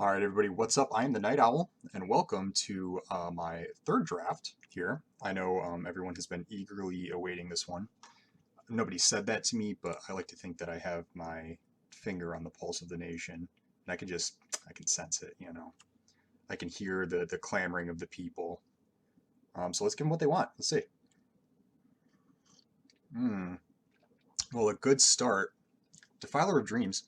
All right, everybody, what's up? I am the Night Owl, and welcome to my third draft here. I know everyone has been eagerly awaiting this one. Nobody said that to me, but I like to think that I have my finger on the pulse of the nation, and I can sense it, you know. I can hear the clamoring of the people. So let's give them what they want. Let's see. Hmm. Well, a good start. Defiler of Dreams.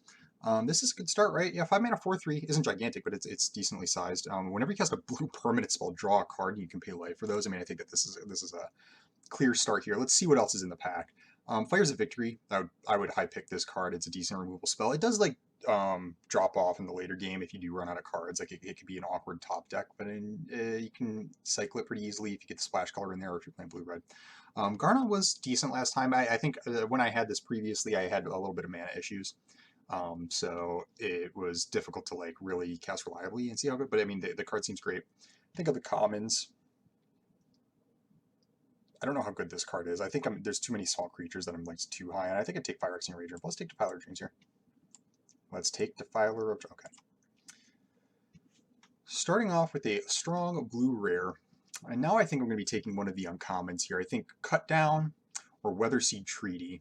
This is a good start, right? Yeah, 5 mana 4/3 isn't gigantic, but it's decently sized. Whenever you cast a blue permanent spell, draw a card, and you can pay life for those. I mean, I think that this is a clear start here. Let's see what else is in the pack. Fires of Victory. I would high pick this card. It's a decent removal spell. It does like drop off in the later game if you do run out of cards. Like it could be an awkward top deck, but you can cycle it pretty easily if you get the splash color in there, or if you're playing blue red. Garna was decent last time. I think when I had this previously, I had a little bit of mana issues. So it was difficult to like really cast reliably and see how good. But I mean, the card seems great. Think of the commons. I don't know how good this card is. I think there's too many small creatures that I'm like too high, and I think I'd take Fire Extinct Rager. Let's take Defiler of Dreams here. Let's take Defiler of okay. Starting off with a strong blue rare, and now I think I'm going to be taking one of the uncommons here. I think Cut Down or Weatherseed Treaty.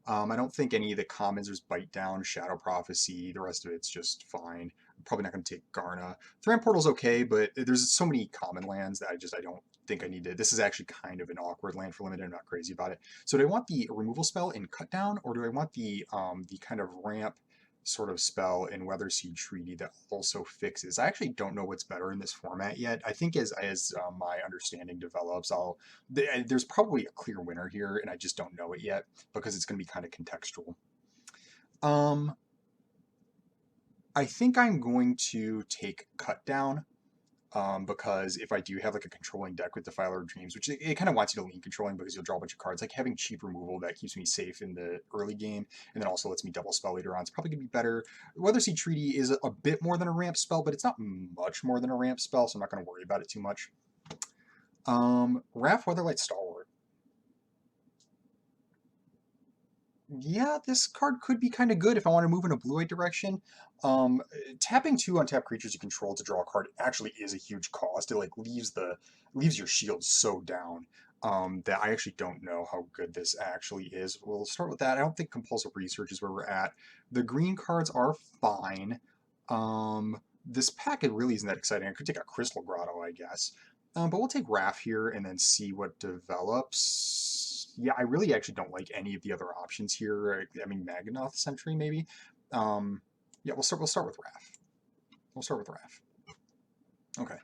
I don't think any of the commons, there's Bite Down, Shadow Prophecy, the rest of it's just fine. I'm probably not going to take Garna. Thran Portal's okay, but there's so many common lands that I don't think I need to. This is actually kind of an awkward land for limited. I'm not crazy about it. So do I want the removal spell in Cut Down, or do I want the kind of ramp sort of spell in Weatherseed Treaty that also fixes? I actually don't know what's better in this format yet. I think as my understanding develops, there's probably a clear winner here, and I just don't know it yet because it's going to be kind of contextual. Um, I think I'm going to take Cut Down because if I do have like a controlling deck with Defiler of Dreams, which it kind of wants you to lean controlling because you'll draw a bunch of cards, like having cheap removal that keeps me safe in the early game and then also lets me double spell later on, it's probably going to be better. Weatherseed Treaty is a bit more than a ramp spell, but it's not much more than a ramp spell, so I'm not going to worry about it too much. Wrath Weatherlight Stalwart. Yeah, this card could be kind of good if I want to move in a blue-white direction. Um, Tapping two untapped creatures you control to draw a card actually is a huge cost. It like leaves your shield so down that I actually don't know how good this actually is. We'll start with that. I don't think compulsive research is where we're at. The green cards are fine. This packet really isn't that exciting. I could take a Crystal Grotto, I guess. But we'll take Wrath here and then see what develops. Yeah, I really actually don't like any of the other options here. I mean, Magnoth Sentry maybe. Yeah, we'll start with Wrath. We'll start with Wrath. Okay.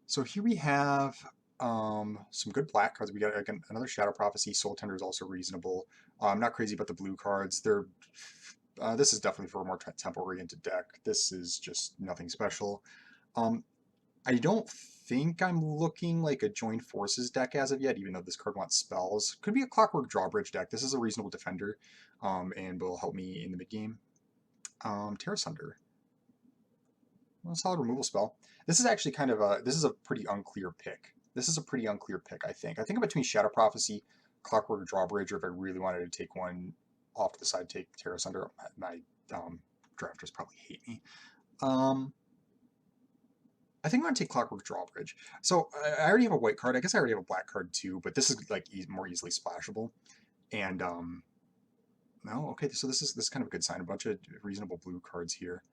So here we have some good black cards. We got again another Shadow Prophecy. Soul Tender is also reasonable. I'm not crazy about the blue cards. This is definitely for a more tempo-oriented deck. This is just nothing special. Um, I don't think I'm looking like a Joined Forces deck as of yet, even though this card wants spells. Could be a Clockwork Drawbridge deck. This is a reasonable defender, and will help me in the mid game. Terra Sunder. Well, solid removal spell. This is actually this is a pretty unclear pick. This is a pretty unclear pick, I think. I think between Shadow Prophecy, Clockwork Drawbridge, or if I really wanted to take one off to the side, take Terra Sunder. My drafters probably hate me. I think I'm going to take Clockwork Drawbridge. So I already have a white card. I guess I already have a black card too, but this is like more easily splashable. And no, okay. So this is kind of a good sign. A bunch of reasonable blue cards here.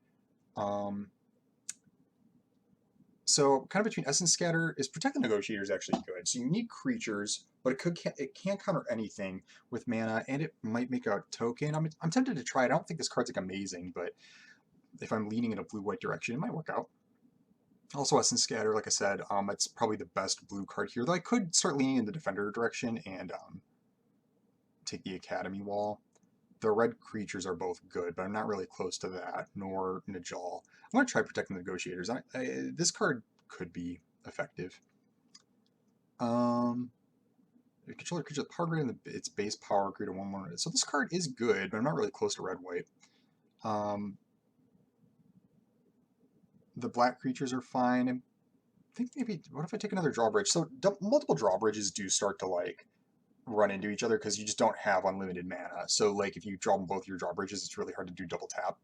So kind of between Essence Scatter is Protect the Negotiator is actually good. So you need creatures, but it can't counter anything with mana, and it might make a token. I'm tempted to try it. I don't think this card's like amazing, but if I'm leaning in a blue-white direction, it might work out. Also, Essence Scatter, like I said, it's probably the best blue card here. Though I could start leaning in the Defender direction and take the Academy Wall. The red creatures are both good, but I'm not really close to that, nor Najal. I'm going to try Protecting the Negotiators. This card could be effective. Control a creature with power greater than its base power greater 1/1. So this card is good, but I'm not really close to red-white. The black creatures are fine. I think maybe, what if I take another drawbridge? So multiple drawbridges do start to like run into each other because you just don't have unlimited mana. So like if you draw both your drawbridges, it's really hard to do double tap.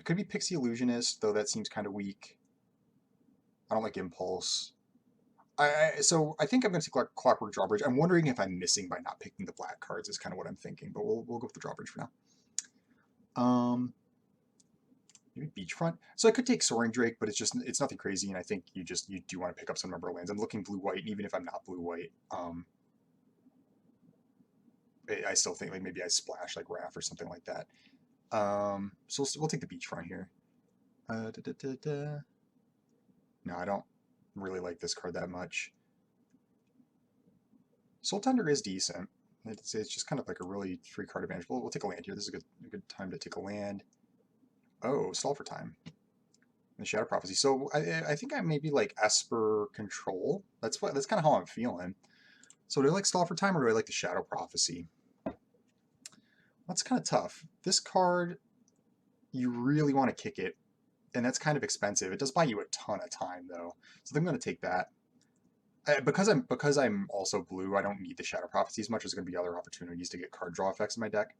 It could be Pixie Illusionist, though that seems kind of weak. I don't like Impulse. So I think I'm going to take Clockwork Drawbridge. I'm wondering if I'm missing by not picking the black cards is kind of what I'm thinking, but we'll go with the Drawbridge for now. Maybe Beachfront. So I could take Soaring Drake, but it's nothing crazy, and I think you do want to pick up some number of lands. I'm looking blue-white, and even if I'm not blue-white, I still think like maybe I splash like Wrath or something like that. So we'll take the Beachfront here. Da, da, da, da. No, I don't really like this card that much. Soul Tender is decent. It's just kind of like a really free card advantage. We'll take a land here. This is a good time to take a land. Oh, Stall for Time. The Shadow Prophecy. So I think I maybe like Esper Control. That's kind of how I'm feeling. So do I like Stall for Time or do I like the Shadow Prophecy? That's kind of tough. This card, you really want to kick it, and that's kind of expensive. It does buy you a ton of time though, so I'm going to take that. Because I'm also blue, I don't need the Shadow Prophecy as much. There's going to be other opportunities to get card draw effects in my deck.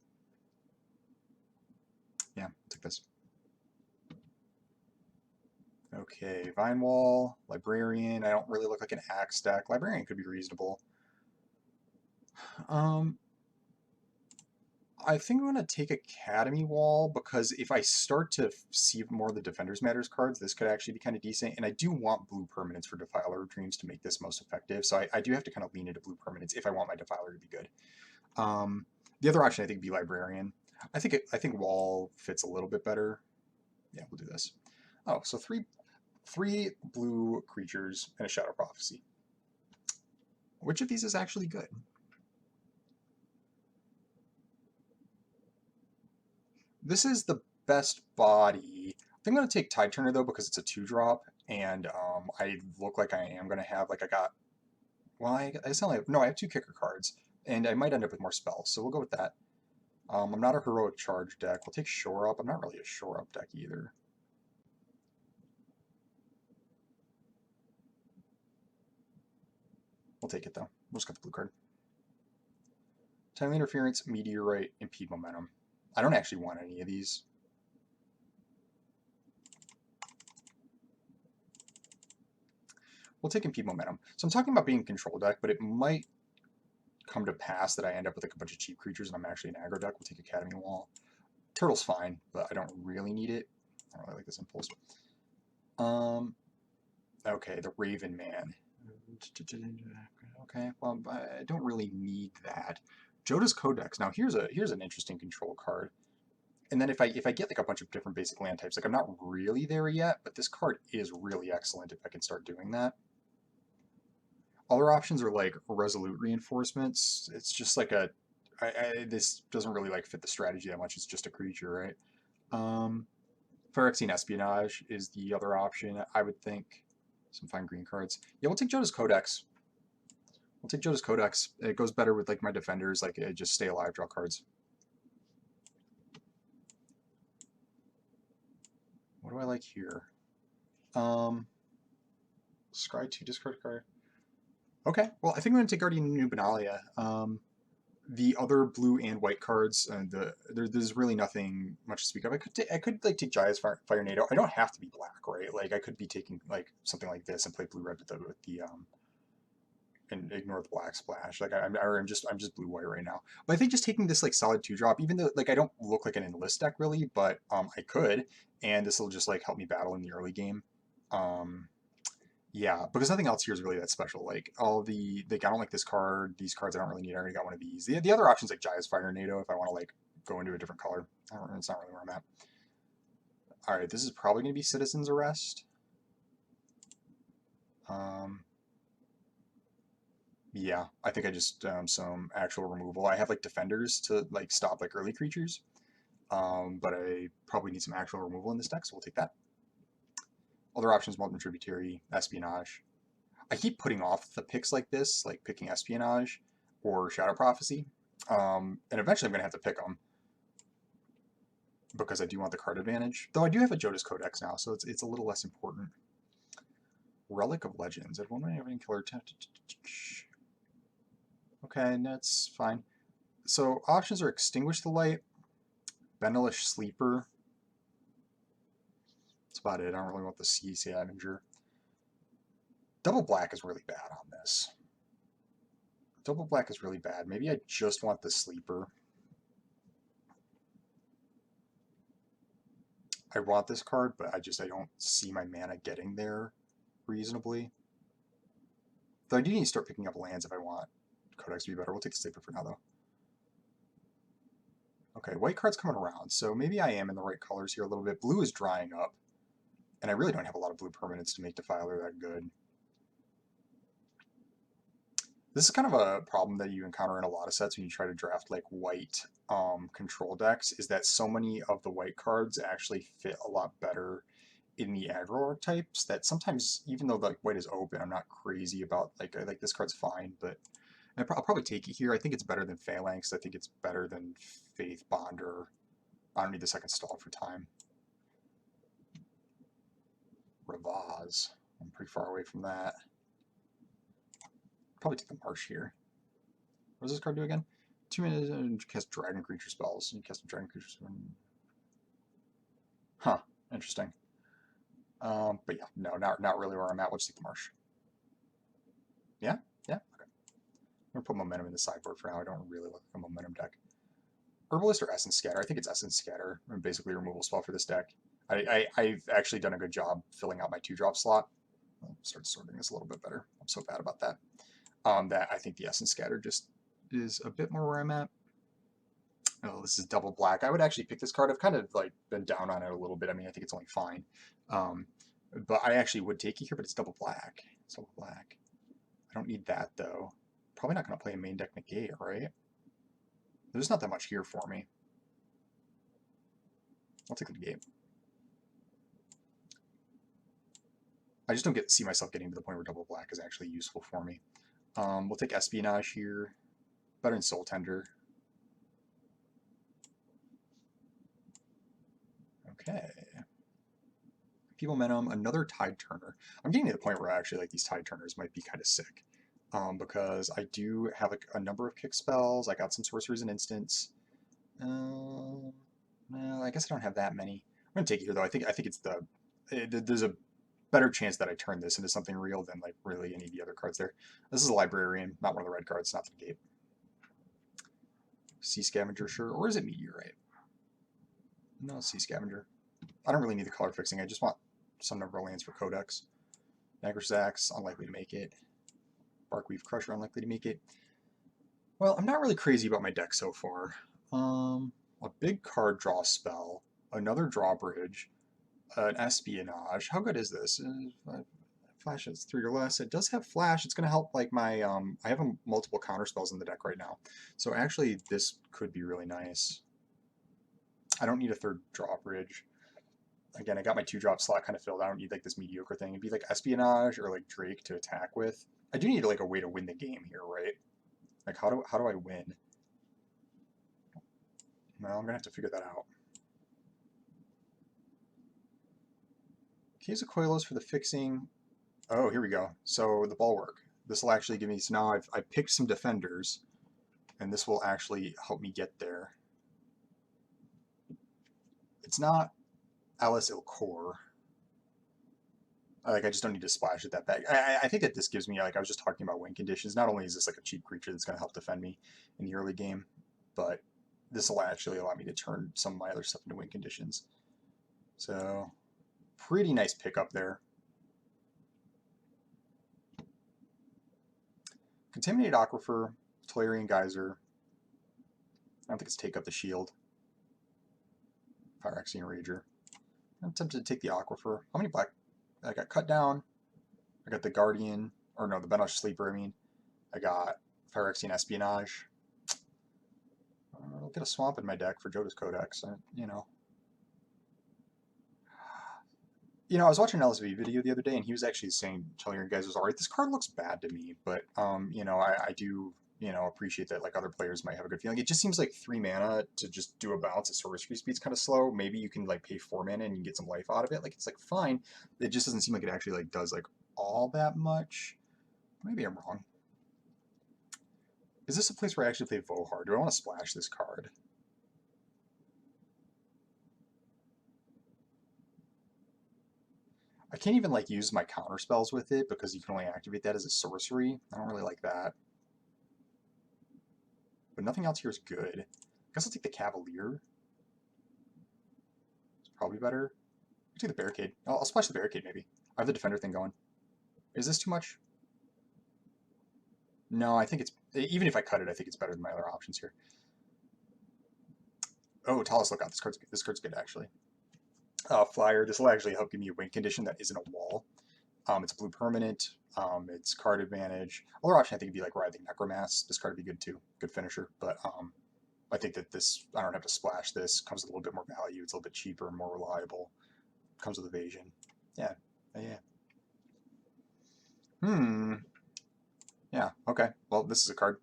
Yeah, I'll take this. Okay, Vine Wall, Librarian. I don't really look like an Axe deck. Librarian could be reasonable. I think I'm going to take Academy Wall because if I start to see more of the Defenders Matters cards, this could actually be kind of decent. And I do want blue permanents for Defiler of Dreams to make this most effective. So I do have to kind of lean into blue permanents if I want my Defiler to be good. The other option I think would be Librarian. I think Wall fits a little bit better. Yeah, we'll do this. Oh, so three blue creatures and a Shadow Prophecy. Which of these is actually good? This is the best body. I think I'm going to take Tide Turner, though, because it's a 2-drop, and I look like I am going to have, like, well, I sound like, no, I have 2 kicker cards, and I might end up with more spells, so we'll go with that. I'm not a Heroic Charge deck. We'll take Shore Up. I'm not really a Shore Up deck either. We'll take it, though. We'll just get the blue card. Timely Interference, Meteorite, Impede Momentum. I don't actually want any of these. We'll take Impede Momentum. So I'm talking about being a control deck, but it might come to pass that I end up with like a bunch of cheap creatures and I'm actually an aggro deck. We'll take Academy Wall. Turtle's fine, but I don't really need it. I don't really like this impulse. Okay, the Raven Man. Okay, well, I don't really need that. Joda's Codex. Now here's an interesting control card. And then if I get like a bunch of different basic land types, like I'm not really there yet, but this card is really excellent if I can start doing that. Other options are like Resolute Reinforcements. It's just like this doesn't really like fit the strategy that much. It's just a creature, right? Phyrexian Espionage is the other option, I would think. Some fine green cards. Yeah, we'll take Joda's Codex. We'll take Joda's Codex. It goes better with like my defenders, like just stay alive, draw cards. What do I like here? Scry 2, discard card. Okay, well, I think I'm going to take Guardian Nubenalia. The other blue and white cards, there's really nothing much to speak of. I could like take Jaya's Fire NATO. I don't have to be black, right? Like I could be taking like something like this and play blue red with the and ignore the black splash. Like I'm just blue white right now. But I think just taking this like solid 2-drop, even though like I don't look like an enlist deck really, but I could, and this will just like help me battle in the early game. Yeah, because nothing else here is really that special. Like all I don't like this card. These cards I don't really need. I already got one of these. The other options like Jaya's Fire NATO if I want to like go into a different color. It's not really where I'm at. All right, this is probably going to be Citizen's Arrest. Yeah, I think I just some actual removal. I have like defenders to like stop like early creatures, but I probably need some actual removal in this deck, so we'll take that. Other options: Molten Tributary, Espionage. I keep putting off the picks like this, like picking Espionage or Shadow Prophecy, and eventually I'm going to have to pick them because I do want the card advantage. Though I do have a Jodas Codex now, so it's a little less important. Relic of Legends. At one everything killer. Okay, that's fine. So options are Extinguish the Light, Benelish Sleeper, That's about it. I don't really want the Sea Scavenger. Double black is really bad on this. Double black is really bad. Maybe I just want the sleeper. I want this card, but I don't see my mana getting there reasonably. Though I do need to start picking up lands if I want Codex to be better. We'll take the sleeper for now, though. Okay, white card's coming around, so maybe I am in the right colors here a little bit. Blue is drying up, and I really don't have a lot of blue permanents to make Defiler that good. This is kind of a problem that you encounter in a lot of sets when you try to draft like white control decks, is that so many of the white cards actually fit a lot better in the aggro archetypes that sometimes, even though like white is open, I'm not crazy about like this card's fine, but I'll probably take it here. I think it's better than Phalanx. I think it's better than Faith Bonder. I don't need the second stall for time. Ravaz. I'm pretty far away from that. Probably take the Marsh here. What does this card do again? 2 minutes and cast dragon creature spells. You cast a dragon creature spell. Huh. Interesting. But yeah, no, not really where I'm at. We'll just take the Marsh. Yeah? Yeah? Okay. I'm going to put Momentum in the sideboard for now. I don't really look like a Momentum deck. Herbalist or Essence Scatter? I think it's Essence Scatter. I'm basically a removal spell for this deck. I've actually done a good job filling out my 2-drop slot. I'll start sorting this a little bit better. I'm so bad about that. That I think the Essence Scatter just is a bit more where I'm at. Oh, this is double black. I would actually pick this card. I've kind of like been down on it a little bit. I mean, I think it's only fine. But I actually would take it here, but it's double black. It's double black. I don't need that, though. Probably not going to play a main deck negate, right? There's not that much here for me. I'll take the negate. I just don't see myself getting to the point where double black is actually useful for me. We'll take Espionage here. Better than Soul Tender. Okay. Feeble Momentum, another Tide Turner. I'm getting to the point where I actually like these Tide Turners might be kind of sick. Because I do have a number of kick spells. I got some sorceries and instants. Well, I guess I don't have that many. I'm gonna take it here though. I think it's there's a better chance that I turn this into something real than like really any of the other cards there. This is a Librarian, not one of the red cards, not the gate. Sea Scavenger, sure. Or is it Meteorite? No, Sea Scavenger. I don't really need the color fixing. I just want some number of lands for Codex. Nagrish Zax, unlikely to make it. Barkweave Crusher, unlikely to make it. Well, I'm not really crazy about my deck so far. A big card draw spell, another drawbridge, an espionage. How good is this? Flash is 3 or less. It does have flash. It's going to help like my I have multiple counter spells in the deck right now, so actually this could be really nice. I don't need a third drawbridge. Again, I got my 2-drop slot kind of filled. I don't need like this mediocre thing. It'd be like espionage or like Drake to attack with. I do need like a way to win the game here, right? Like how do I win? Well, I'm gonna have to figure that out. Caves of Coilos for the fixing. Oh, here we go. So the bulwark. This will actually give me. So now I picked some defenders, and this will actually help me get there. It's not Alice Ilcor. Like I just don't need to splash it that bad. I think that this gives me like I was just talking about win conditions. Not only is this like a cheap creature that's going to help defend me in the early game, but this will actually allow me to turn some of my other stuff into win conditions. So pretty nice pickup there. Contaminated Aquifer, Tolarian Geyser. I don't think it's Take Up the Shield. Phyrexian Rager. I'm tempted to take the Aquifer. How many black? I got Cut Down. I got the Guardian, or no, the Benosh Sleeper, I mean. I got Phyrexian Espionage. I'll get a Swamp in my deck for Joda's Codex, you know. I was watching an LSV video the other day, and he was actually saying, telling your guys was alright. This card looks bad to me, but I do appreciate that like other players might have a good feeling. It just seems like 3 mana to just do a bounce at sorcery speed's kind of slow. Maybe you can like pay 4 mana and you get some life out of it. Like it's like fine. It just doesn't seem like it actually like does like all that much. Maybe I'm wrong. Is this a place where I actually play Vohar? Do I want to splash this card? I can't even like use my counter spells with it because you can only activate that as a sorcery. I don't really like that. But nothing else here is good. I guess I'll take the Cavalier. It's probably better. I'll take the Barricade. I'll splash the Barricade maybe. I have the Defender thing going. Is this too much? No, I think it's... Even if I cut it, I think it's better than my other options here. Oh, Talus Lookout. This card's good, actually. Flyer. This will actually help give me a win condition that isn't a wall. It's blue permanent. It's card advantage. Other option I think would be like Writhing Necromass. This card would be good too. Good finisher. But I think that this, I don't have to splash this. Comes with a little bit more value. It's a little bit cheaper and more reliable. Comes with evasion. Yeah. Yeah. Yeah, okay. Well, this is a card.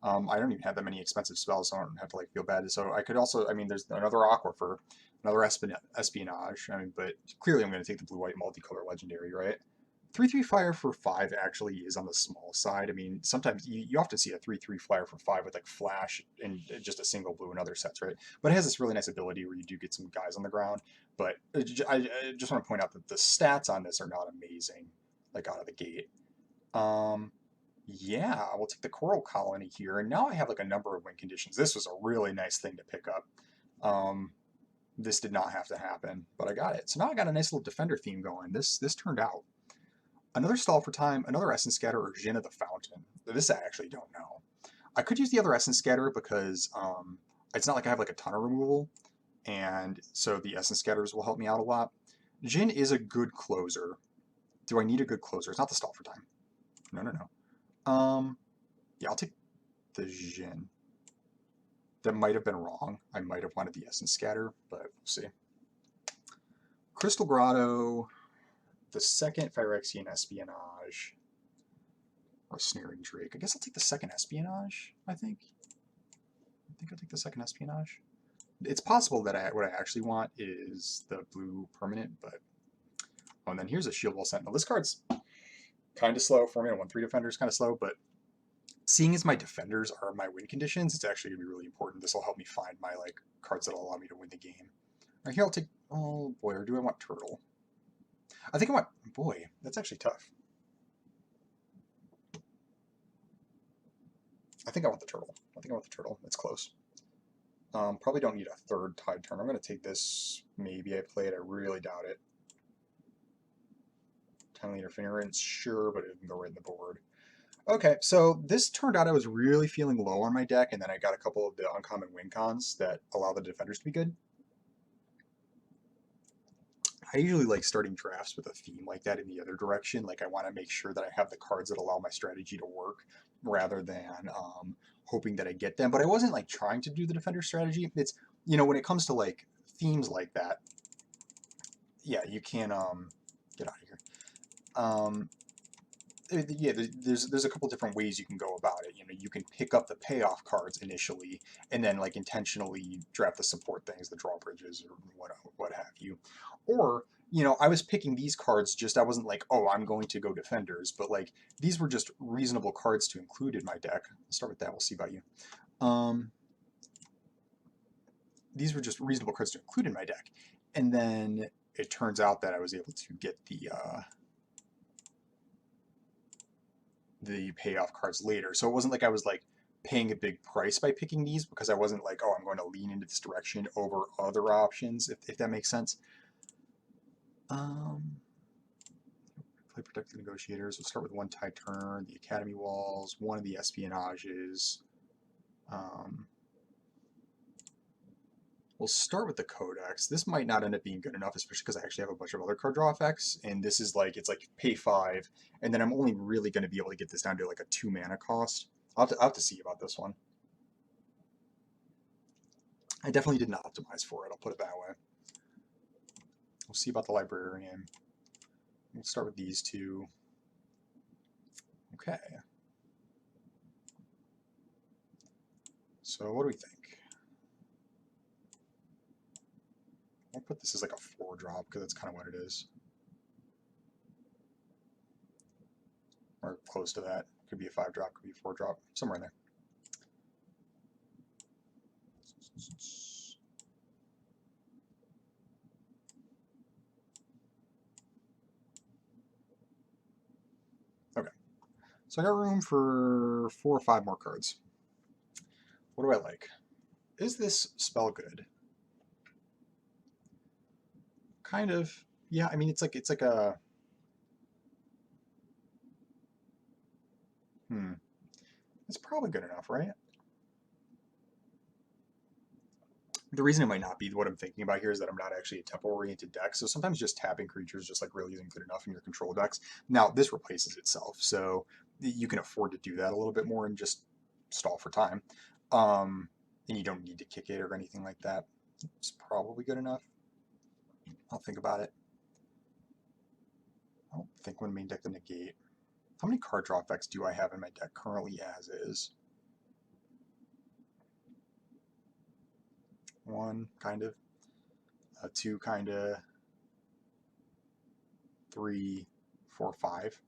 I don't even have that many expensive spells, so I don't have to like feel bad. So I could also, I mean, there's another Aquifer, another Espionage. I mean, but clearly I'm going to take the blue-white multicolor legendary, right? 3/3 flyer for 5 actually is on the small side. I mean, sometimes you often see a 3/3 flyer for 5 with like flash and just a single blue in other sets, right? But it has this really nice ability where you do get some guys on the ground. But I just want to point out that the stats on this are not amazing, like out of the gate. Yeah, we'll take the Coral Colony here, and now I have like a number of win conditions. This was a really nice thing to pick up. This did not have to happen, but I got it. So now I got a nice little Defender theme going. This turned out. Another Stall for Time, another Essence Scatter, or Djinn of the Fountain. This I actually don't know. I could use the other Essence Scatter because it's not like I have like a ton of removal, and so the Essence Scatters will help me out a lot. Djinn is a good closer. Do I need a good closer? It's not the Stall for Time. No, no, no. Yeah, I'll take the Djinn. That might have been wrong. I might have wanted the Essence Scatter, but we'll see. Crystal Grotto, the second Phyrexian Espionage, or Snaring Drake. I guess I'll take the second Espionage, I think. I'll take the second Espionage. It's possible that what I actually want is the blue permanent, but... Oh, and then here's a Shield Wall Sentinel. This card's kind of slow for me. 1/3 Defender is kind of slow, but seeing as my defenders are my win conditions, it's actually going to be really important. This will help me find my like cards that will allow me to win the game. All right, here I'll take... Oh boy, or do I want Turtle? I think I want... Boy, that's actually tough. I think I want the Turtle. It's close. Probably don't need a third Tide Turn. I'm going to take this. Maybe I play it. I really doubt it. Timely Interference, sure, but it can go right in the board. Okay, so this turned out I was really feeling low on my deck, and then I got a couple of the uncommon win cons that allow the defenders to be good. I usually like starting drafts with a theme like that in the other direction. Like I want to make sure that I have the cards that allow my strategy to work rather than hoping that I get them. But I wasn't like trying to do the defender strategy. It's, you know, when it comes to like themes like that, yeah, you can get out of here. Yeah, there's a couple different ways you can go about it. You know, you can pick up the payoff cards initially, and then like intentionally draft the support things, the drawbridges, or what have you. Or, you know, I was picking these cards just, I wasn't like, oh, I'm going to go defenders, but like these were just reasonable cards to include in my deck. Let's start with that. We'll see about you. These were just reasonable cards to include in my deck, and then it turns out that I was able to get the payoff cards later. So it wasn't like I was like paying a big price by picking these, because I wasn't like, oh, I'm going to lean into this direction over other options, if that makes sense. Play Protected Negotiators. We'll start with one Tide Turn, the Academy Walls, one of the Espionages. We'll start with the Codex. This might not end up being good enough, especially because I actually have a bunch of other card draw effects, and this is like, it's like pay 5, and then I'm only really going to be able to get this down to like a 2 mana cost. I'll have to see about this one. I definitely didn't optimize for it, I'll put it that way. We'll see about the Librarian. We'll start with these two. Okay. So what do we think? I'll put this as like a 4-drop because that's kind of what it is. Or close to that. Could be a 5-drop, could be a 4-drop, somewhere in there. So I got room for 4 or 5 more cards. What do I like? Is this spell good? Kind of. Yeah, I mean it's like a it's probably good enough, right? The reason it might not be what I'm thinking about here is that I'm not actually a tempo-oriented deck, so sometimes just tapping creatures just like really isn't good enough in your control decks. Now, this replaces itself, so you can afford to do that a little bit more and just stall for time. And you don't need to kick it or anything like that. It's probably good enough. I'll think about it. I don't think when main deck the negate. How many card draw effects do I have in my deck currently as is? 1, kind of. 2, kind of. 3, 4, 5.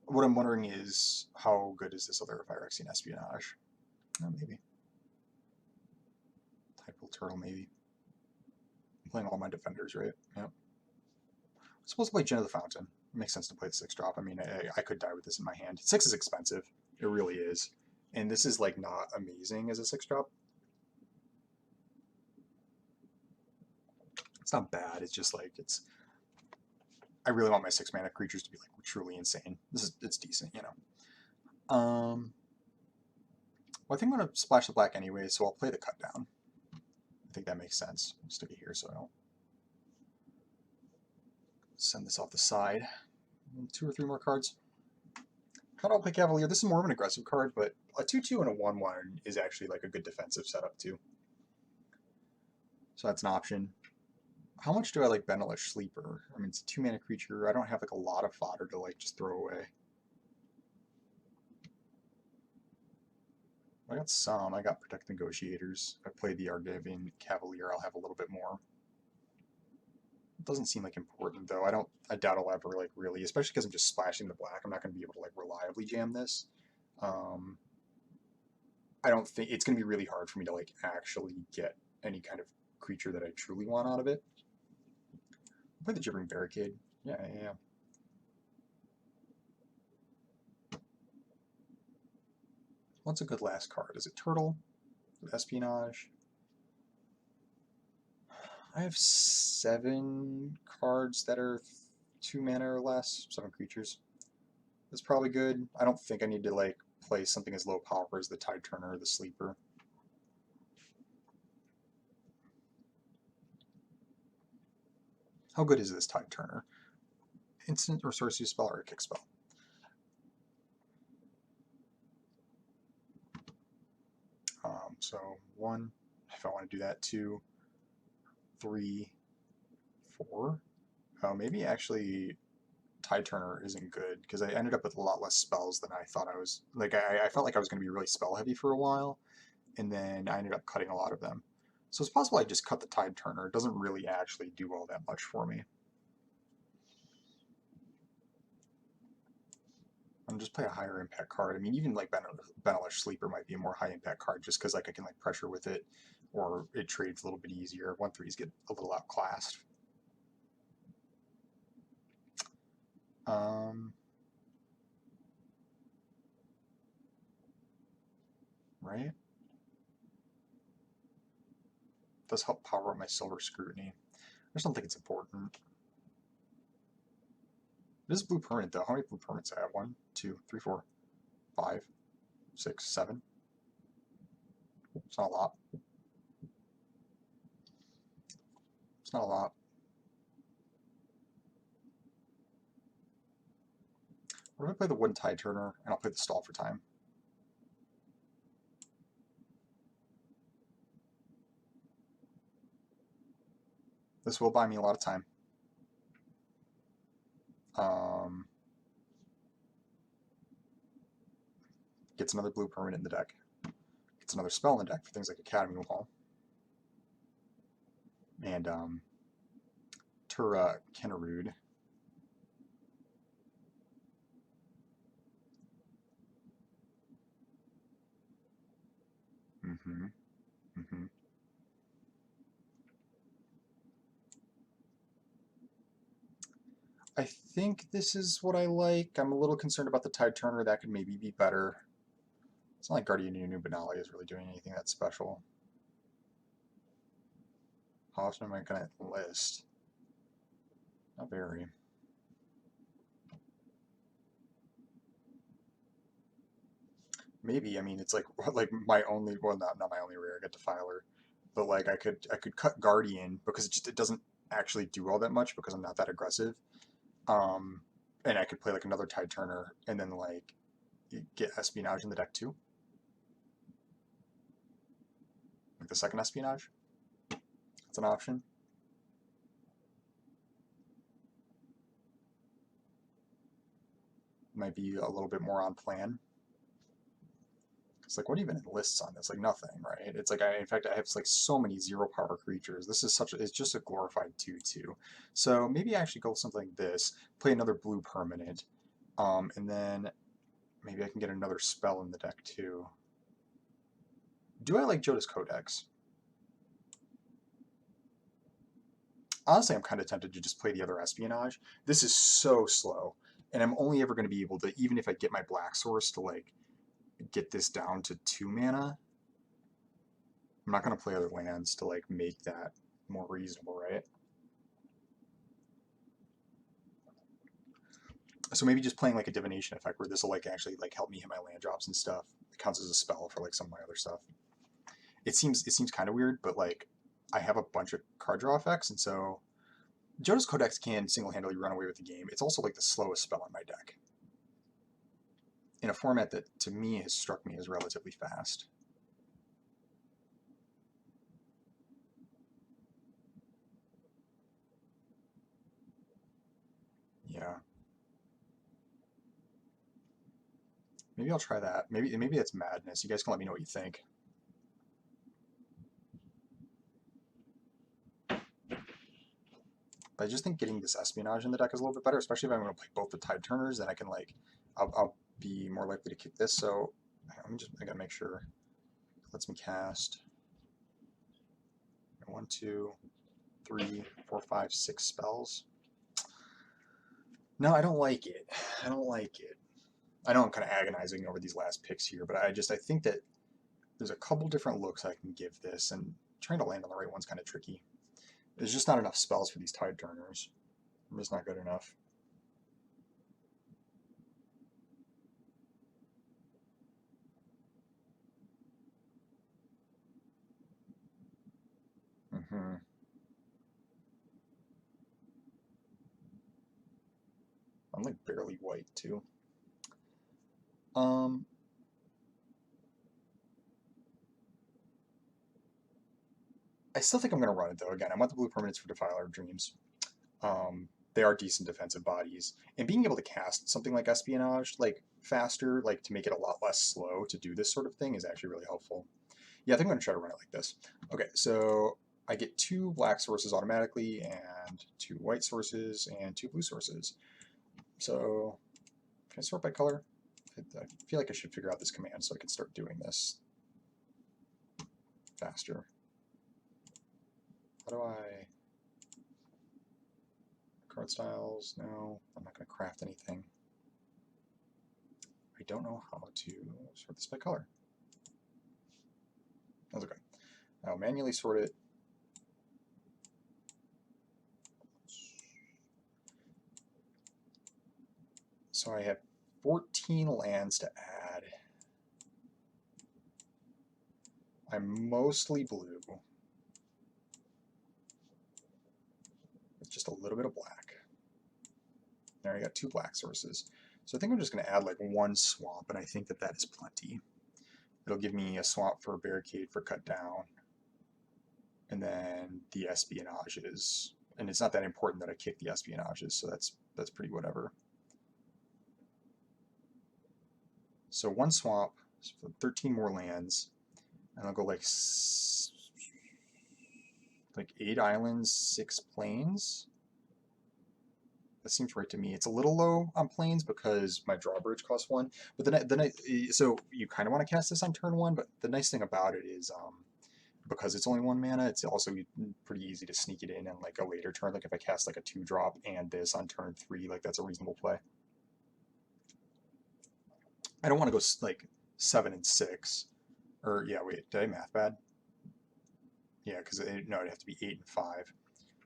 What I'm wondering is how good is this other Phyrexian Espionage? Maybe. Typal Turtle, maybe. I'm playing all my defenders, right? Yep. I'm supposed to play Gin of the Fountain. It makes sense to play the 6-drop. I mean, I could die with this in my hand. 6 is expensive. It really is. And this is, like, not amazing as a 6-drop. It's not bad. It's just, like, it's... I really want my 6-mana creatures to be, like, truly insane. It's decent, you know. Well, I think I'm going to splash the black anyway, so I'll play the cut down. I think that makes sense. I'll stick it here so I don't send this off the side. 2 or 3 more cards. How do I play Cavalier? This is more of an aggressive card, but a 2/2 and a 1/1 is actually like a good defensive setup too. So that's an option. How much do I like Benelish Sleeper? I mean, it's a 2-mana creature. I don't have like a lot of fodder to like just throw away. I got some. I got Protect Negotiators. If I play the Argivian Cavalier, I'll have a little bit more. It doesn't seem like important though. I doubt I'll ever like really, especially because I'm just splashing the black. I'm not going to be able to like reliably jam this. I don't think it's going to be really hard for me to like actually get any kind of creature that I truly want out of it. I'll play the Gibbering Barricade. Yeah. What's a good last card? Is it Turtle? Is it Espionage? I have 7 cards that are 2 mana or less. 7 creatures. That's probably good. I don't think I need to like play something as low power as the Tide Turner or the Sleeper. How good is this Tide Turner? Instant or sorcery spell or a kick spell? So 1, if I want to do that, 2, 3, 4. Maybe actually Tide Turner isn't good because I ended up with a lot less spells than I thought I was. Like I felt like I was going to be really spell heavy for a while, and then I ended up cutting a lot of them. So it's possible I just cut the Tide Turner. It doesn't really actually do all that much for me. I'm just play a higher impact card. I mean, even like Benelish Sleeper might be a more high impact card just because like I can like pressure with it, or it trades a little bit easier. 1/3s get a little outclassed. Right? Does help power up my Silver Scrutiny. I just don't think it's important. This is blue permanent though. How many blue permanents I have? 1, 2, 3, 4, 5, 6, 7. It's not a lot. It's not a lot. What if I play the Wooden Tide Turner and I'll play the Stall for time? This will buy me a lot of time. Gets another blue permanent in the deck. Gets another spell in the deck for things like Academy Wall. And Tura Kennerude. I think this is what I like. I'm a little concerned about the Tide Turner. That could maybe be better. It's not like Guardian Dubious is really doing anything that special. How often am I going to enlist? Not very. Maybe, I mean, it's like like my only, well, not my only rare, I get Defiler, but like I could cut Guardian because it doesn't actually do all that much because I'm not that aggressive. Um, and I could play like another Tide Turner and then like get Espionage in the deck too, like the second Espionage. That's an option. Might be a little bit more on plan. It's like, what even enlists on this? Like nothing, right? It's like in fact, I have like so many zero power creatures. This is it's just a glorified 2/2. So maybe I actually go with something like this, play another blue permanent, and then maybe I can get another spell in the deck too. Do I like Jodas Codex? Honestly, I'm kind of tempted to just play the other Espionage. This is so slow, and I'm only ever going to be able to, even if I get my Black Source to like get this down to 2 mana, I'm not going to play other lands to like make that more reasonable, right? So maybe just playing like a divination effect where this will like actually like help me hit my land drops and stuff. It counts as a spell for like some of my other stuff. It seems kind of weird, but like I have a bunch of card draw effects, and so Jonas Codex can single-handedly run away with the game. It's also like the slowest spell in my deck in a format that to me has struck me as relatively fast. Yeah, maybe I'll try that. Maybe it's madness. You guys can let me know what you think. But I just think getting this espionage in the deck is a little bit better, especially if I'm going to play both the Tide Turners. Then I can like, I'll be more likely to kick this. So I gotta make sure it lets me cast 1, 2, 3, 4, 5, 6 spells. No, I don't like it. I don't like it. I know I'm kind of agonizing over these last picks here, but I think that there's a couple different looks I can give this, and trying to land on the right one's kind of tricky. There's just not enough spells for these Tide Turners. I'm just not good enough. Mm-hmm. I'm like barely white too. Um, I still think I'm going to run it though. Again, I want the blue permanents for Defiler of Dreams. They are decent defensive bodies, and being able to cast something like Espionage like faster, like to make it a lot less slow to do this sort of thing, is actually really helpful. Yeah, I think I'm going to try to run it like this. Okay, so I get 2 black sources automatically, and 2 white sources, and 2 blue sources. So can I sort by color? I feel like I should figure out this command so I can start doing this faster. How do I... Card styles? No, I'm not going to craft anything. I don't know how to sort this by color. That's okay. I'll manually sort it. So I have 14 lands to add. I'm mostly blue, with just a little bit of black. There I got 2 black sources. So I think I'm just going to add like 1 swamp, and I think that that is plenty. It'll give me a swamp for a barricade for cut down, and then the espionages. And it's not that important that I kick the espionages, so that's pretty whatever. So 1 swamp, so 13 more lands, and I'll go like 8 islands, 6 plains. That seems right to me. It's a little low on plains because my drawbridge costs 1. But so you kind of want to cast this on turn 1, but the nice thing about it is because it's only 1 mana, it's also pretty easy to sneak it in like a later turn. Like if I cast like a 2-drop and this on turn 3, like that's a reasonable play. I don't want to go like 7 and 6, or yeah, wait, did I math bad? Yeah, because no, it'd have to be 8 and 5.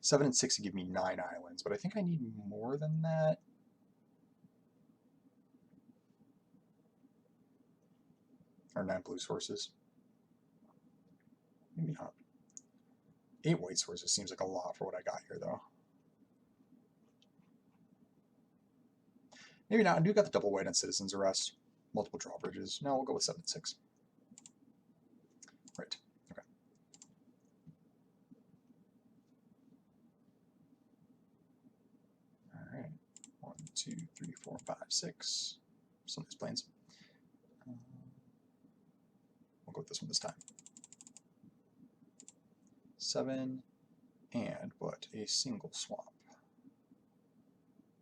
7 and 6 would give me 9 islands, but I think I need more than that. Or 9 blue sources. Maybe not. 8 white sources seems like a lot for what I got here, though. Maybe not. I do got the double white on Citizen's Arrest. Multiple drawbridges. No, we'll go with 7 and 6. Right. Okay. All right. 1, 2, 3, 4, 5, 6. Some of these planes. We'll go with this one this time. 7, and what? A single swamp.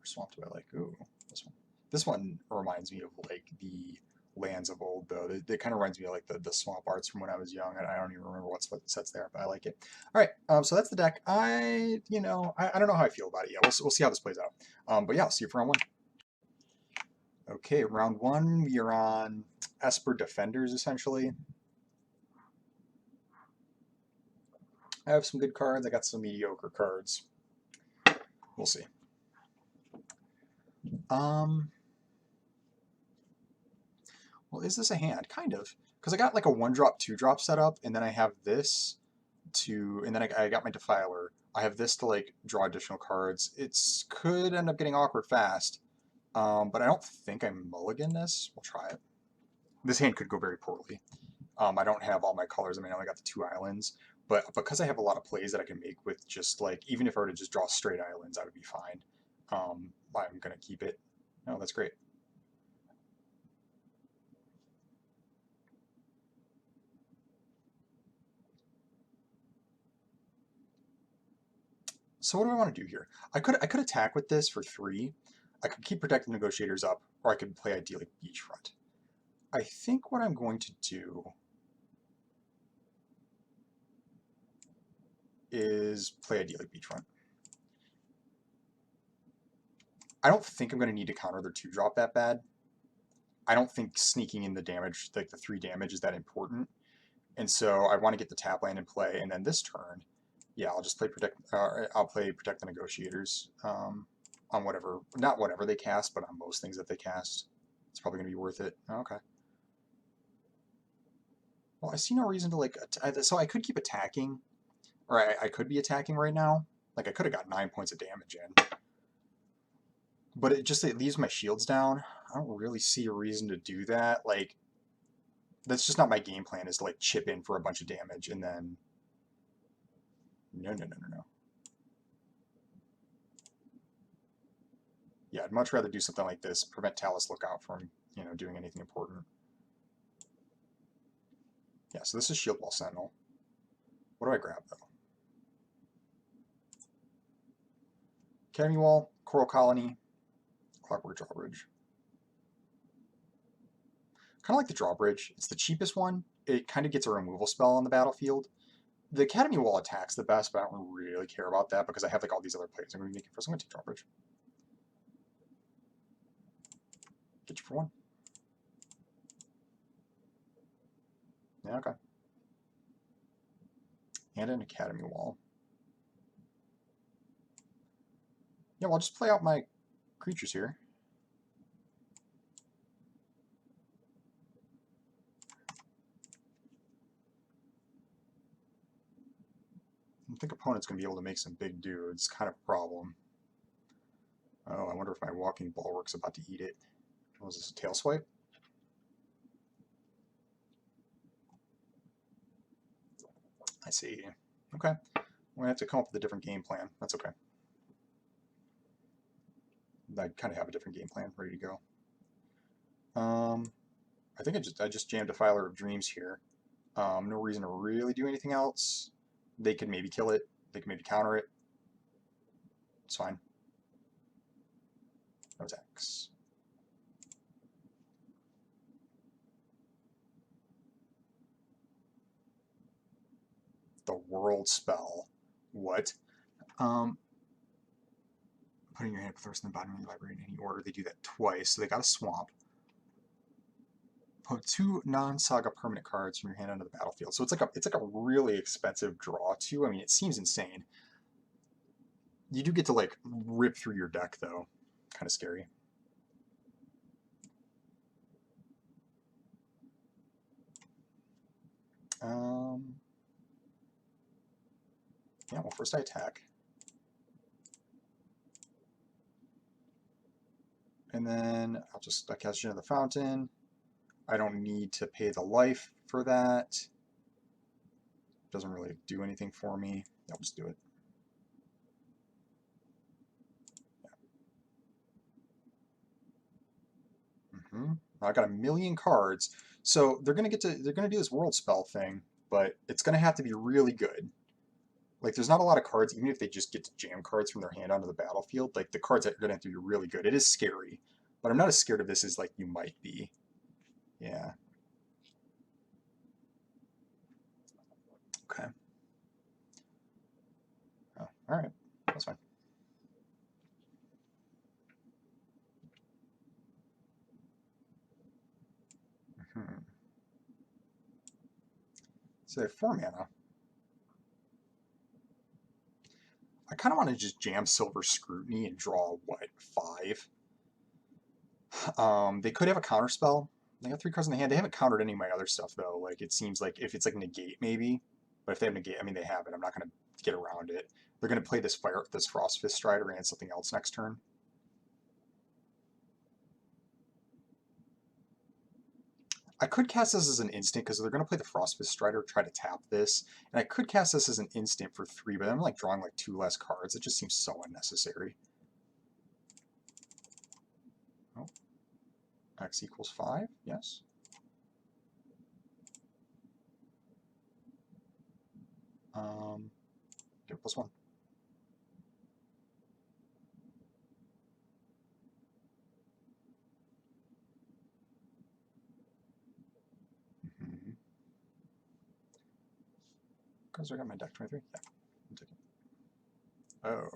Or swamp do I like? Ooh, this one. This one reminds me of like the lands of old, though. It kind of reminds me of like the swamp arts from when I was young, and I don't even remember what sets there, but I like it. All right, so that's the deck. I don't know how I feel about it yet. We'll see how this plays out. But yeah, I'll see you for round 1. Okay, round 1, we are on Esper Defenders, essentially. I have some good cards. I got some mediocre cards. We'll see. Well, is this a hand? Kind of. Because I got like a 1-drop, 2-drop setup, and then I have this to, and then I got my Defiler. I have this to like draw additional cards. It could end up getting awkward fast, but I don't think I mulligan this. We'll try it. This hand could go very poorly. I don't have all my colors. I mean, I only got the 2 islands, but because I have a lot of plays that I can make with just like, even if I were to just draw straight islands, I would be fine. I'm going to keep it. Oh, that's great. So what do I want to do here? I could attack with this for 3. I could keep Protecting Negotiators up, or I could play Idyllic Beachfront. I think what I'm going to do is play Idyllic Beachfront. I don't think I'm going to need to counter their 2-drop that bad. I don't think sneaking in the damage, like the 3 damage, is that important. And so I want to get the tap land in play, and then this turn, yeah, I'll just play I'll play Protect the Negotiators on whatever, not whatever they cast, but on most things that they cast. It's probably going to be worth it. Okay. Well, I see no reason to like. So I could keep attacking, or I could be attacking right now. Like I could have got 9 points of damage in, but it leaves my shields down. I don't really see a reason to do that. Like that's just not my game plan. Is to like chip in for a bunch of damage and then. No. Yeah, I'd much rather do something like this. Prevent Talus Lookout from doing anything important. Yeah, so this is Shield Wall Sentinel. What do I grab, though? Academy Wall, Coral Colony, Clockwork Drawbridge. Kind of like the Drawbridge. It's the cheapest one. It kind of gets a removal spell on the battlefield. The Academy Wall attacks the best, but I don't really care about that because I have like all these other plays I'm going to be making first. I'm going to take Drawbridge. Get you for 1. Yeah, okay. And an Academy Wall. Yeah, well, I'll just play out my creatures here. I think opponent's going to be able to make some big dudes. Kind of a problem. Oh, I wonder if my Walking Bulwark's about to eat it. Was this a tail swipe? I see. Okay. I'm going to have to come up with a different game plan. That's okay. I kind of have a different game plan ready to go. I think I just jammed Defiler of Dreams here. No reason to really do anything else. They could maybe kill it. They could maybe counter it. It's fine. No attacks. The world spell. What? Um, Putting your hand up first in the bottom of your library in any order. They do that twice, so they got a swamp. Put 2 non-saga permanent cards from your hand onto the battlefield. So it's like a really expensive draw too. I mean, it seems insane. You do get to like rip through your deck though. Kind of scary. Yeah, well, first I attack. And then I cast Gin of the Fountain. I don't need to pay the life for that. Doesn't really do anything for me. I'll just do it. Yeah. I got a million cards. So they're gonna do this world spell thing, but it's gonna have to be really good. Like there's not a lot of cards, even if they just get to jam cards from their hand onto the battlefield, like the cards are gonna have to be really good. It is scary, but I'm not as scared of this as like you might be. Yeah. Okay. Oh, all right. That's fine. So they have 4 mana. I kind of want to just jam Silver Scrutiny and draw, what, 5? They could have a counter spell. They got 3 cards in the hand. They haven't countered any of my other stuff, though. Like, it seems like if it's like negate, maybe. But if they have negate, I mean, they have it. I'm not going to get around it. They're going to play this Frostfist Strider and something else next turn. I could cast this as an instant because they're going to play the Frostfist Strider, try to tap this. And I could cast this as an instant for 3, but I'm like drawing like 2 less cards. It just seems so unnecessary. Oh. X equals 5, yes. Give +1. Because I got my deck 23. Yeah, I'll take it.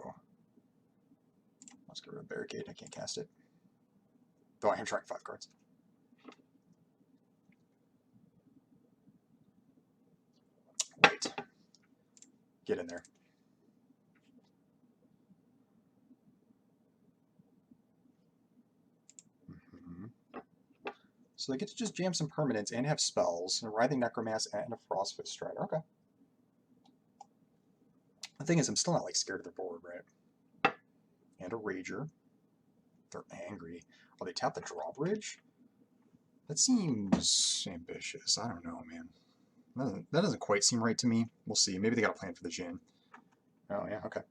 Oh. Let's get rid of Barricade. I can't cast it. Though I am trying 5 cards. Wait. Get in there. So they get to just jam some permanents and have spells, and a Writhing Necromancer and a Frostfist Strider. Okay. The thing is, I'm still not like scared of the board, right? And a Rager. They're angry. Oh, they tap the drawbridge? That seems ambitious. I don't know, man. That doesn't quite seem right to me. We'll see. Maybe they got a plan for the Jin. Oh, yeah, okay.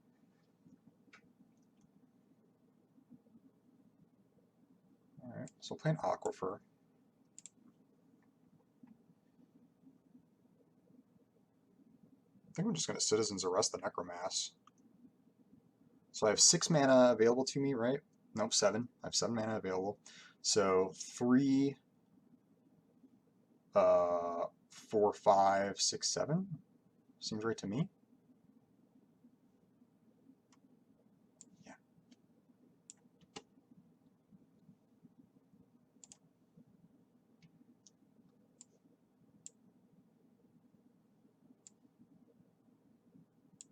Alright, so we'll play an Aquifer. I think I'm just going to Citizen's Arrest the Necromass. So I have 6 mana available to me, right? Nope, 7. I have 7 mana available. So 3, 4, 5, 6, 7. Seems right to me. Yeah.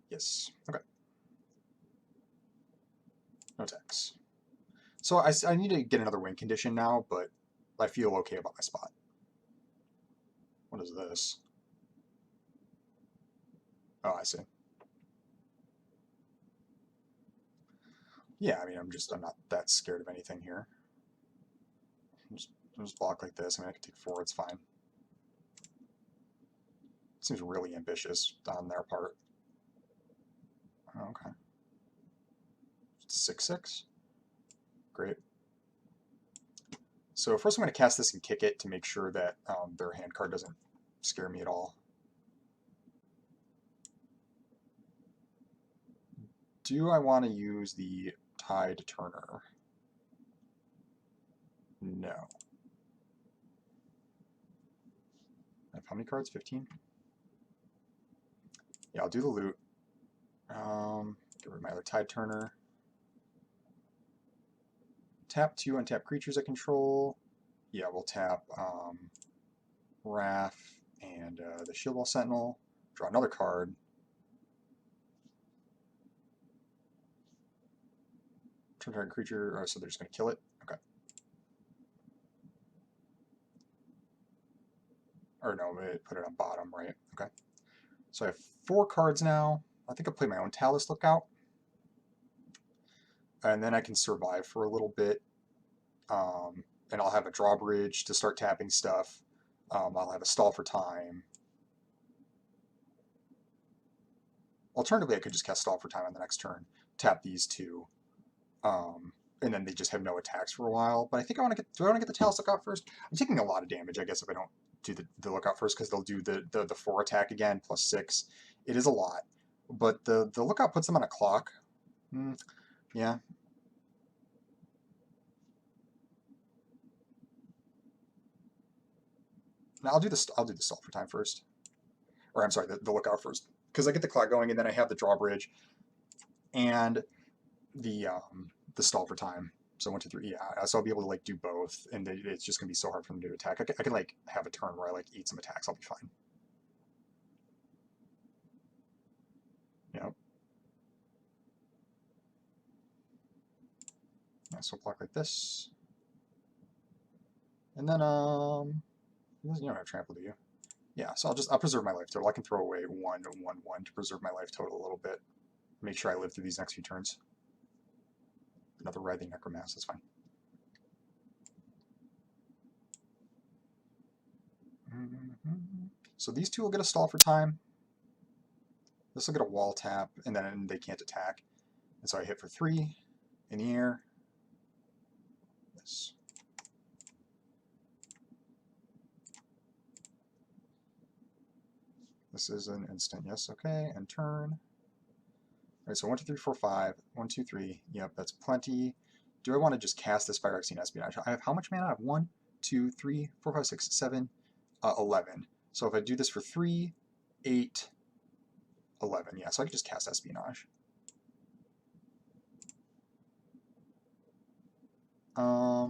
Yes. Okay. No tax. So I need to get another win condition now, but I feel okay about my spot. What is this? Oh, I see. Yeah, I mean, I'm not that scared of anything here. I'll just block like this. I mean, I can take 4, it's fine. It seems really ambitious on their part. Oh, okay. 6/6. Great. So first I'm going to cast this and kick it to make sure that their hand card doesn't scare me at all. Do I want to use the Tide Turner? No. I have how many cards? 15? Yeah, I'll do the loot. Get rid of my other Tide Turner. Tap 2 untap creatures I control. Yeah, we'll tap Wrath and the Shield Wall Sentinel. Draw another card. Turn target creature, so they're just going to kill it? Okay. Or no, put it on bottom, right? Okay. So I have 4 cards now. I think I'll play my own Talus Lookout. And then I can survive for a little bit. And I'll have a drawbridge to start tapping stuff. I'll have a stall for time. Alternatively, I could just cast stall for time on the next turn, tap these 2, and then they just have no attacks for a while. But I think I want to get. Do I want to get the Talus Lookout first? I'm taking a lot of damage, I guess, if I don't do the Lookout first, because they'll do the 4 attack again plus 6. It is a lot, but the Lookout puts them on a clock. Yeah. Now I'll do this. I'll do the stall for time first, or I'm sorry, the Lookout first, because I get the clock going, and then I have the drawbridge and the stall for time. So 1, 2, 3, yeah. So I'll be able to like do both, and it's just gonna be so hard for them to attack. I can like have a turn where I like eat some attacks. I'll be fine. Yep. Yeah, so block like this, and then you don't have trample, do you? Yeah. So I'll preserve my life total. I can throw away 1, 1, 1 to preserve my life total a little bit. Make sure I live through these next few turns. Another Writhing Necromass. That's fine. So these 2 will get a stall for time. This will get a wall tap, and then they can't attack. And so I hit for 3 in the air. This. This is an instant. Yes, okay, and turn. All right, so 1, 2, 3, 4, 5. 1, 2, 3. Yep, that's plenty. Do I want to just cast this Phyrexian Espionage? I have how much mana? I have 1, 2, 3, 4, 5, 6, 7, 11. So if I do this for 3, 8, 11. Yeah, so I can just cast Espionage. How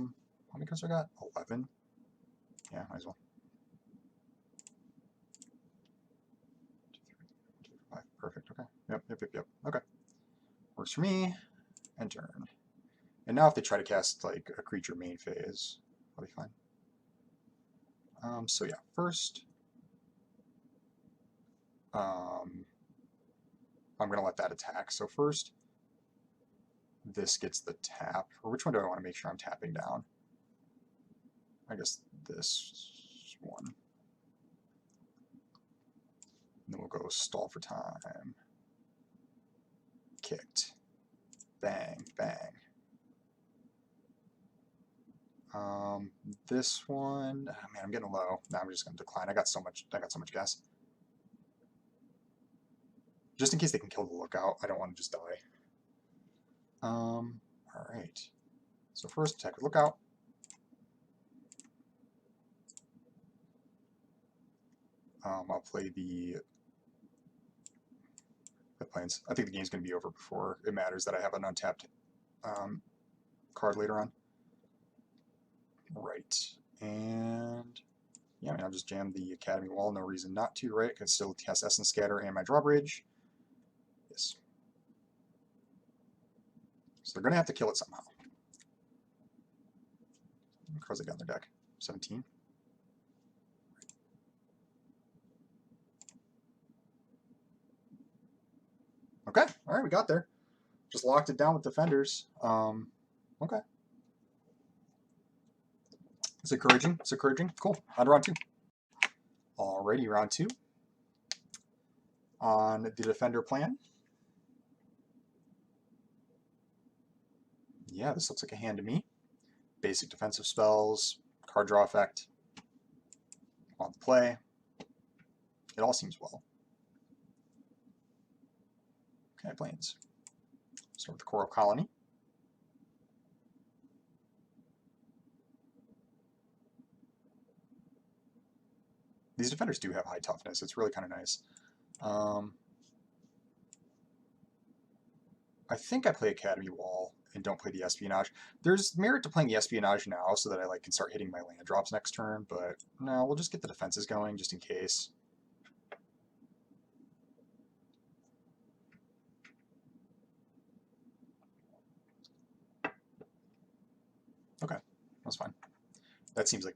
many cards do I got? 11. Yeah, might as well. 2, 3, 2, 5. Perfect. Okay. Yep. Okay. Works for me. And turn. And now if they try to cast like a creature main phase, I'll be fine. So yeah, first, I'm going to let that attack. So first, this gets the tap. Or which one do I want to make sure I'm tapping down? I guess this one. And then we'll go stall for time. Kicked. Bang, bang. This one, oh man, I'm getting low. Now I'm just going to decline. I got so much gas. Just in case they can kill the Lookout, I don't want to just die. All right. So first, attack with Lookout. I'll play the Plains. I think the game's going to be over before it matters that I have an untapped card later on. Right. And yeah, I mean, I'll just jam the Academy Wall. No reason not to, right? I can still cast Essence Scatter and my Drawbridge. Yes. So they're going to have to kill it somehow. What cards they got in their deck? 17. Okay, all right, we got there. Just locked it down with Defenders. Okay. It's encouraging. It's encouraging. Cool. On to round 2. Alrighty, round 2. On the Defender plan. Yeah, this looks like a hand to me. Basic defensive spells, card draw effect, on the play. It all seems well. Okay, Plains. Start with the Coral Colony. These defenders do have high toughness. It's really kind of nice. I think I play Academy Wall and don't play the Espionage. There's merit to playing the Espionage now so that I like can start hitting my land drops next turn, but no, we'll just get the defenses going just in case. Okay, that's fine. That seems like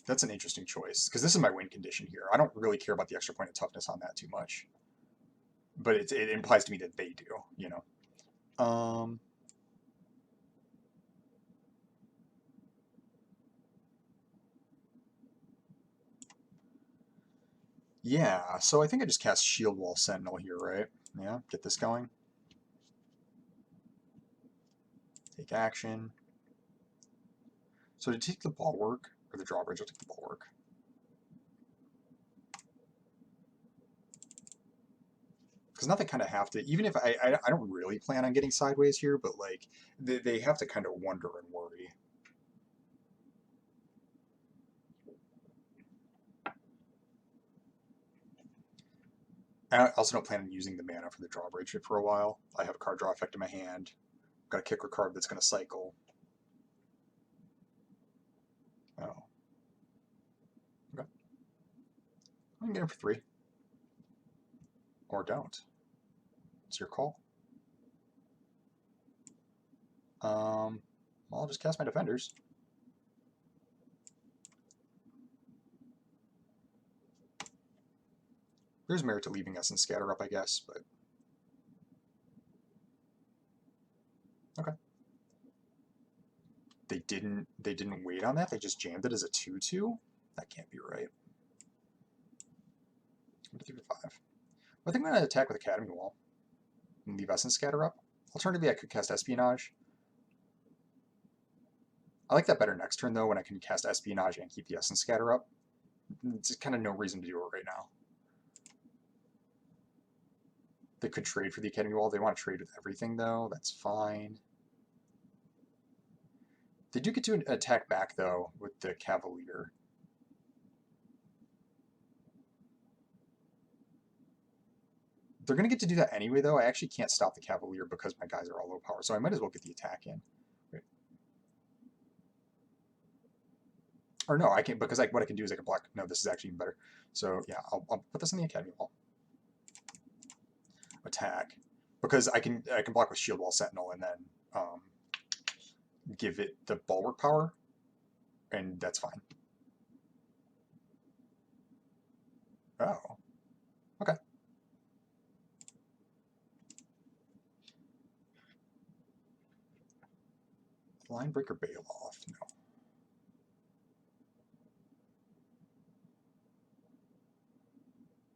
that's an interesting choice because this is my win condition here. I don't really care about the extra point of toughness on that too much, but it implies to me that they do, you know. Yeah, so I think I just cast Shield Wall Sentinel here, right? Yeah, get this going. Take action. So to take the Bulwark, or the Drawbridge, I'll take the Bulwark. Because now they kind of have to, even if I don't really plan on getting sideways here, but like they have to kind of wonder and worry. I also don't plan on using the mana for the Drawbridge for a while. I have a card draw effect in my hand. Got a kicker card that's going to cycle. Oh. Okay. I can get him for 3. Or don't. It's your call. Well, I'll just cast my defenders. There's merit to leaving Essence Scatter up, I guess, but okay. They didn't wait on that. They just jammed it as a 2/2. That can't be right. 3/5. I think I'm going to attack with Academy Wall and leave Essence Scatter up. Alternatively, I could cast Espionage. I like that better next turn, though, when I can cast Espionage and keep the Essence Scatter up. It's kind of no reason to do it right now. They could trade for the Academy Wall. They want to trade with everything, though. That's fine. They do get to attack back, though, with the Cavalier. They're going to get to do that anyway, though. I actually can't stop the Cavalier because my guys are all low power, so I might as well get the attack in. Wait. Or no, I can, because what I can do is I can block. No, this is actually even better. So yeah, I'll put this in the Academy Wall. Attack. Because I can block with Shield Wall Sentinel and then give it the Bulwark power, and that's fine. Oh. Okay. Linebreaker Bailoff, no.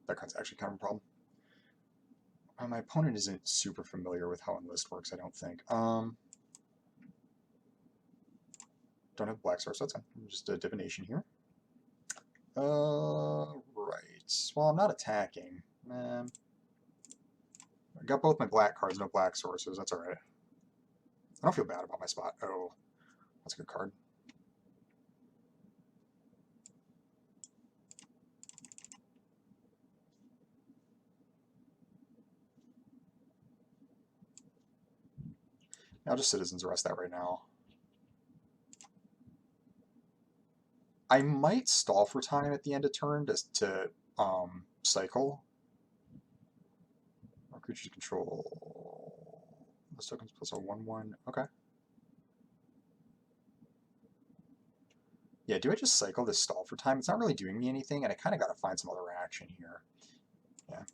That card's actually kind of a problem. My opponent isn't super familiar with how Enlist works, I don't think. Don't have Black Source, that's fine. Just a Divination here. Right. Well, I'm not attacking. I got both my black cards, no black sources, that's alright. I don't feel bad about my spot. Oh, that's a good card. I'll just Citizens Arrest that right now. I might stall for time at the end of turn to cycle. Or creatures control. This token's plus a 1/1. Okay. Yeah, do I just cycle this stall for time? It's not really doing me anything, and I kind of got to find some other action here. Yeah.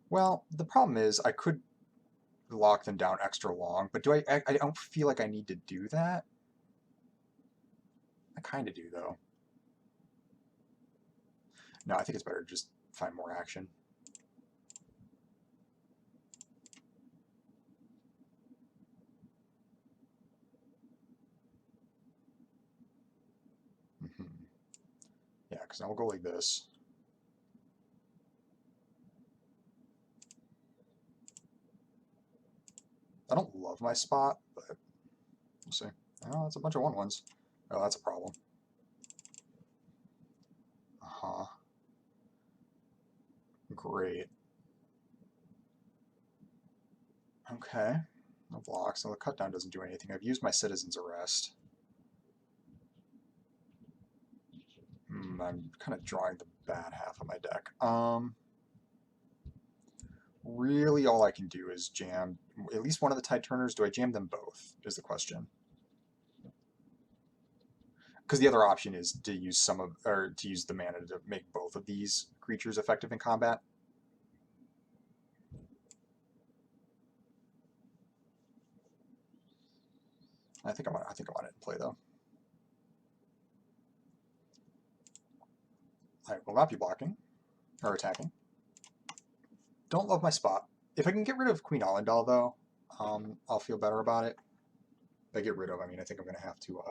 Well, the problem is I could lock them down extra long, but do I don't feel like I need to do that. I kind of do, though. No, I think it's better to just find more action. Yeah, because now we'll go like this. I don't love my spot, but we'll see. Oh, that's a bunch of 1/1s. Oh, that's a problem. Uh-huh. Great. Okay. No blocks. So the cut down doesn't do anything. I've used my Citizen's Arrest. I'm kind of drawing the bad half of my deck. Really all I can do is jam at least one of the Tide Turners. Do I jam them both is the question. Because the other option is to use to use the mana to make both of these creatures effective in combat. I think I'm on it in play though. I will not be blocking or attacking. Don't love my spot. If I can get rid of Queen Allendal though, I'll feel better about it. By get rid of, I mean I think I'm going to have to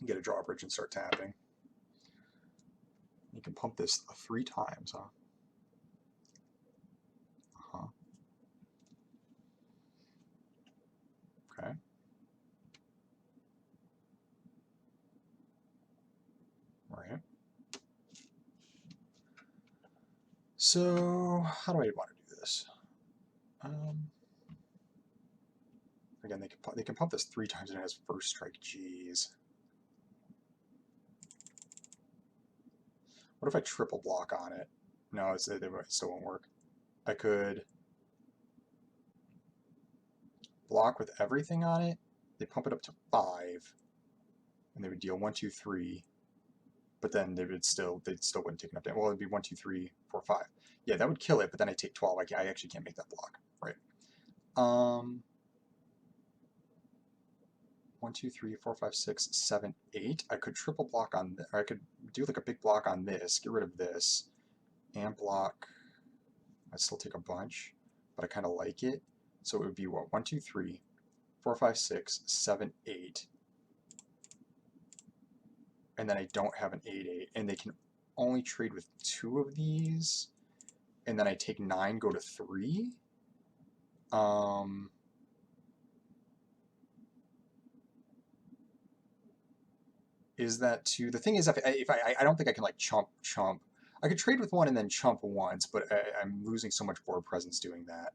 get a drawbridge and start tapping. You can pump this 3 times, huh? Okay. Right. So how do I want to do this? Again, they can pump this 3 times and it has first strike. Jeez. What if I triple block on it? No, it still won't work. I could block with everything on it. They pump it up to 5, and they would deal 1, 2, 3. But then they still wouldn't take enough damage. Well, it'd be 1, 2, 3, 4, 5. Yeah, that would kill it. But then I take 12. I actually can't make that block. Right. 1, 2, 3, 4, 5, 6, 7, 8. I could triple block on this, or I could do like a big block on this, get rid of this, and block. I'd still take a bunch, but I kind of like it. So it would be what? 1, 2, 3, 4, 5, 6, 7, 8. And then I don't have an 8, 8. And they can only trade with 2 of these. And then I take 9, go to 3. Is that 2? The thing is, if I don't think I can like chump. I could trade with 1 and then chump once, but I'm losing so much board presence doing that.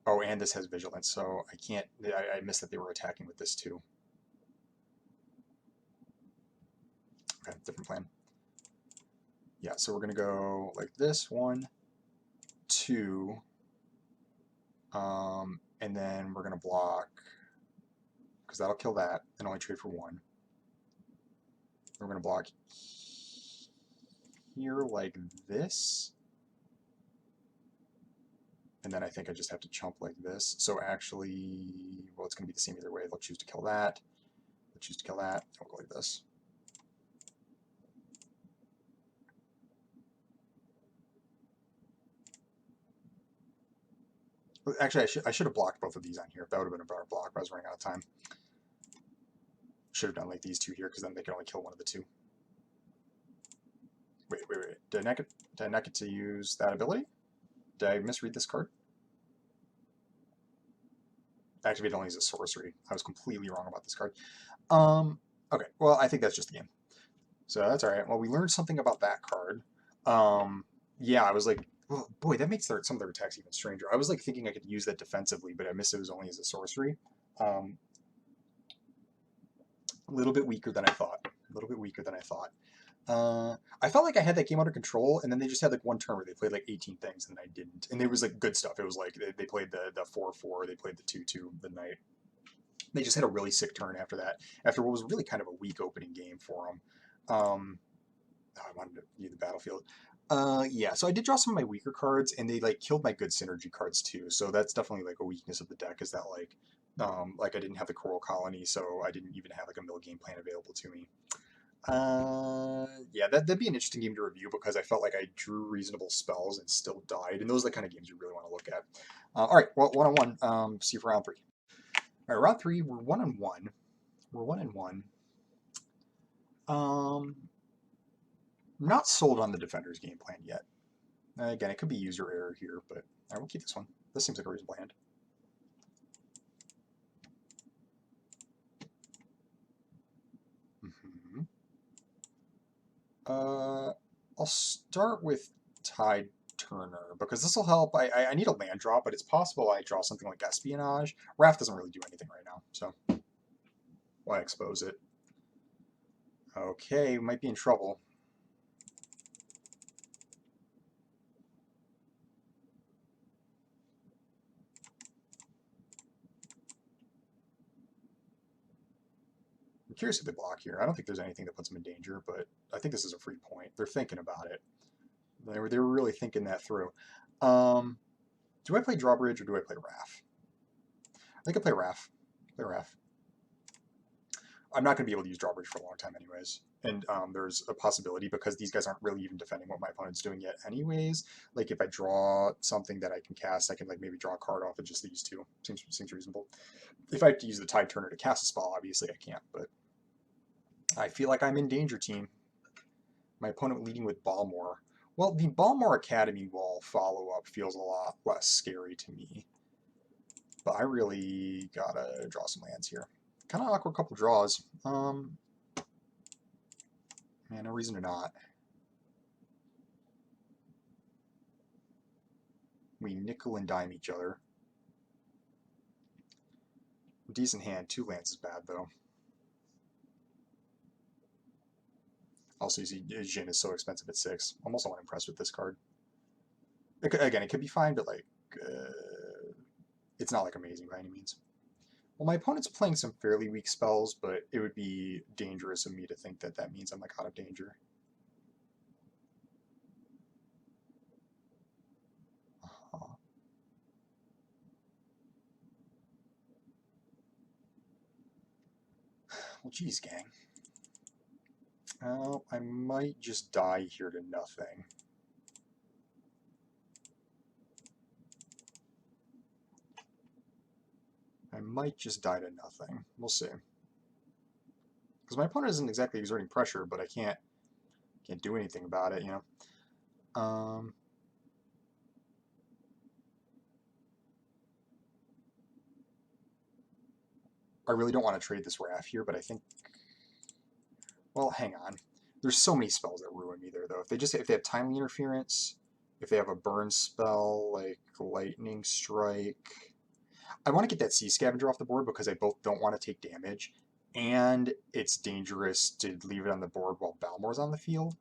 Oh, and this has vigilance, so I can't. I missed that they were attacking with this too. Okay, different plan. Yeah, so we're gonna go like this, 1, 2, and then we're gonna block because that'll kill that and only trade for 1. We're gonna block here like this. And then I think I just have to chump like this. So actually, well, it's going to be the same either way. They'll choose to kill that. They'll choose to kill that. I'll go like this. Actually, I should have blocked both of these on here. That would have been a better block, but I was running out of time. Should have done like these 2 here, because then they can only kill one of the 2. Wait. Did I not get to use that ability? Did I misread this card? Activate only as a sorcery. I was completely wrong about this card. Okay, well, I think that's just the game. So that's all right. Well, we learned something about that card. Yeah, I was like, well, boy, that makes some of their attacks even stranger. I was like thinking I could use that defensively, but I missed it was only as a sorcery. A little bit weaker than I thought. I felt like I had that game under control, and then they just had like one turn where they played like 18 things, and I didn't. And it was like good stuff. It was like they played the 4/4, they played the 2/2, the knight. They just had a really sick turn after that. After what was really kind of a weak opening game for them. I wanted to view the battlefield. Yeah, so I did draw some of my weaker cards, and they like killed my good synergy cards too. So that's definitely like a weakness of the deck, is that like I didn't have the Coral Colony, so I didn't even have like a middle game plan available to me. Yeah, that'd be an interesting game to review, because I felt like I drew reasonable spells and still died, and those are the kind of games you really want to look at. All right, well, 1-on-1. See you for round 3. All right, round 3, we're 1-on-1. We're 1-on-1. Not sold on the Defender's game plan yet. Again, it could be user error here, but I will keep this one. This seems like a reasonable hand. I'll start with Tide Turner because this will help. I need a land drop, but it's possible I draw something like Espionage. Wrath doesn't really do anything right now, so why expose it? Okay, we might be in trouble. I'm curious if they block here. I don't think there's anything that puts them in danger, but I think this is a free point. They're thinking about it. They were really thinking that through. Do I play Drawbridge or do I play Wrath? I think I play Wrath. Play Wrath. I'm not going to be able to use Drawbridge for a long time anyways. And there's a possibility because these guys aren't really even defending what my opponent's doing yet anyways. Like if I draw something that I can cast, I can like maybe draw a card off of just these two. Seems reasonable. If I have to use the Tide Turner to cast a spell, obviously I can't, but I feel like I'm in danger, team. My opponent leading with Balmor. Well, the Balmor Academy Wall follow-up feels a lot less scary to me. But I really gotta draw some lands here. Kind of awkward couple draws. Man, no reason to not. We nickel and dime each other. Decent hand. 2 lands is bad, though. Also, you see, Jin is so expensive at 6. I'm also not impressed with this card. Again, it could be fine, but, like, it's not, like, amazing by any means. Well, my opponent's playing some fairly weak spells, but it would be dangerous of me to think that that means I'm, like, out of danger. Well, geez, gang. I might just die here to nothing. I might just die to nothing. We'll see. Because my opponent isn't exactly exerting pressure, but I can't do anything about it, you know. I really don't want to trade this Wrath here, but I think... Well, hang on. There's so many spells that ruin me there, though. If they have Timely Interference, if they have a burn spell, like Lightning Strike... I want to get that Sea Scavenger off the board because I both don't want to take damage, and it's dangerous to leave it on the board while Balmor's on the field.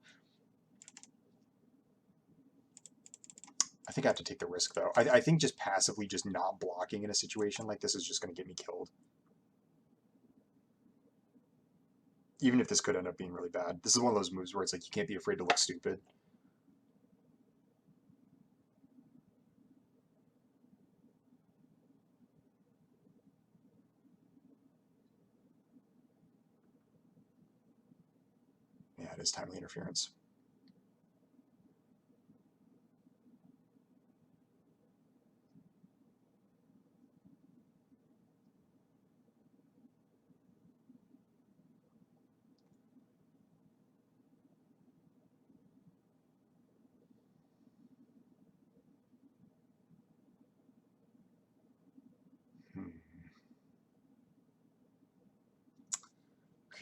I think I have to take the risk, though. I think just passively just not blocking in a situation like this is just going to get me killed. Even if this could end up being really bad. This is one of those moves where it's like you can't be afraid to look stupid. Yeah, it is Timely Interference.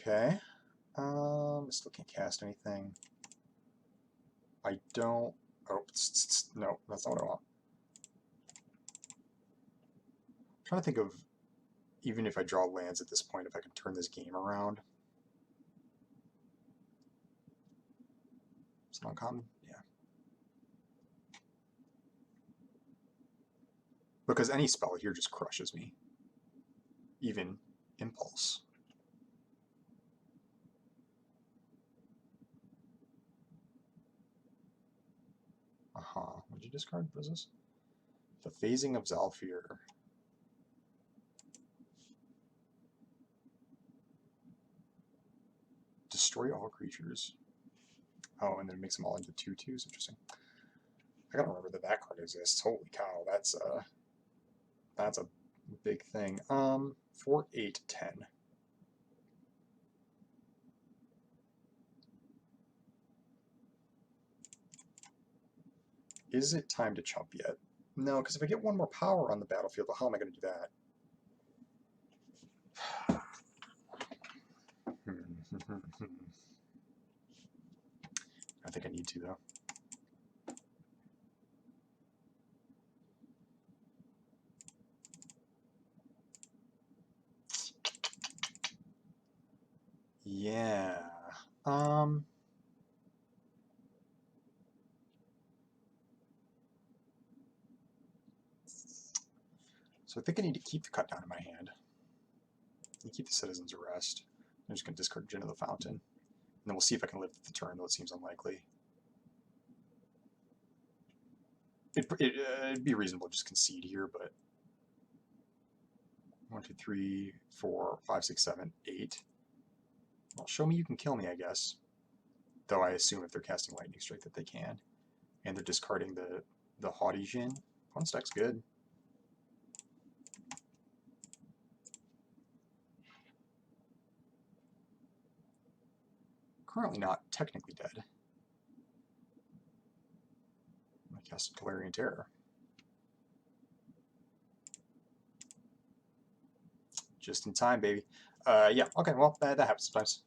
Okay. I still can't cast anything. I don't... Oh, no, that's not what I want. I'm trying to think of, even if I draw lands at this point, if I can turn this game around. Is it uncommon? Yeah. Because any spell here just crushes me. Even Impulse. Would you discard? What is this? The Phasing of Zalfir. Destroy all creatures. Oh, and then it makes them all into 2/2s. Interesting. I gotta remember that that card exists. Holy cow, that's a big thing. 4, 8, 10. Is it time to chump yet? No, because if I get one more power on the battlefield, well, how am I going to do that? think I need to, though. Yeah. Um, so I think I need to keep the cut down in my hand. And keep the Citizen's Arrest. I'm just going to discard Gin of the Fountain. And then we'll see if I can live the turn, though it seems unlikely. It'd be reasonable to just concede here, but 1, 2, 3, 4, 5, 6, 7, 8. Well, show me you can kill me, I guess. Though I assume if they're casting Lightning Strike that they can. And they're discarding the Haughty Jin. Opponent's deck's good. Currently not technically dead. I cast Galarian Terror. Just in time, baby. Yeah, okay, well, that happens sometimes.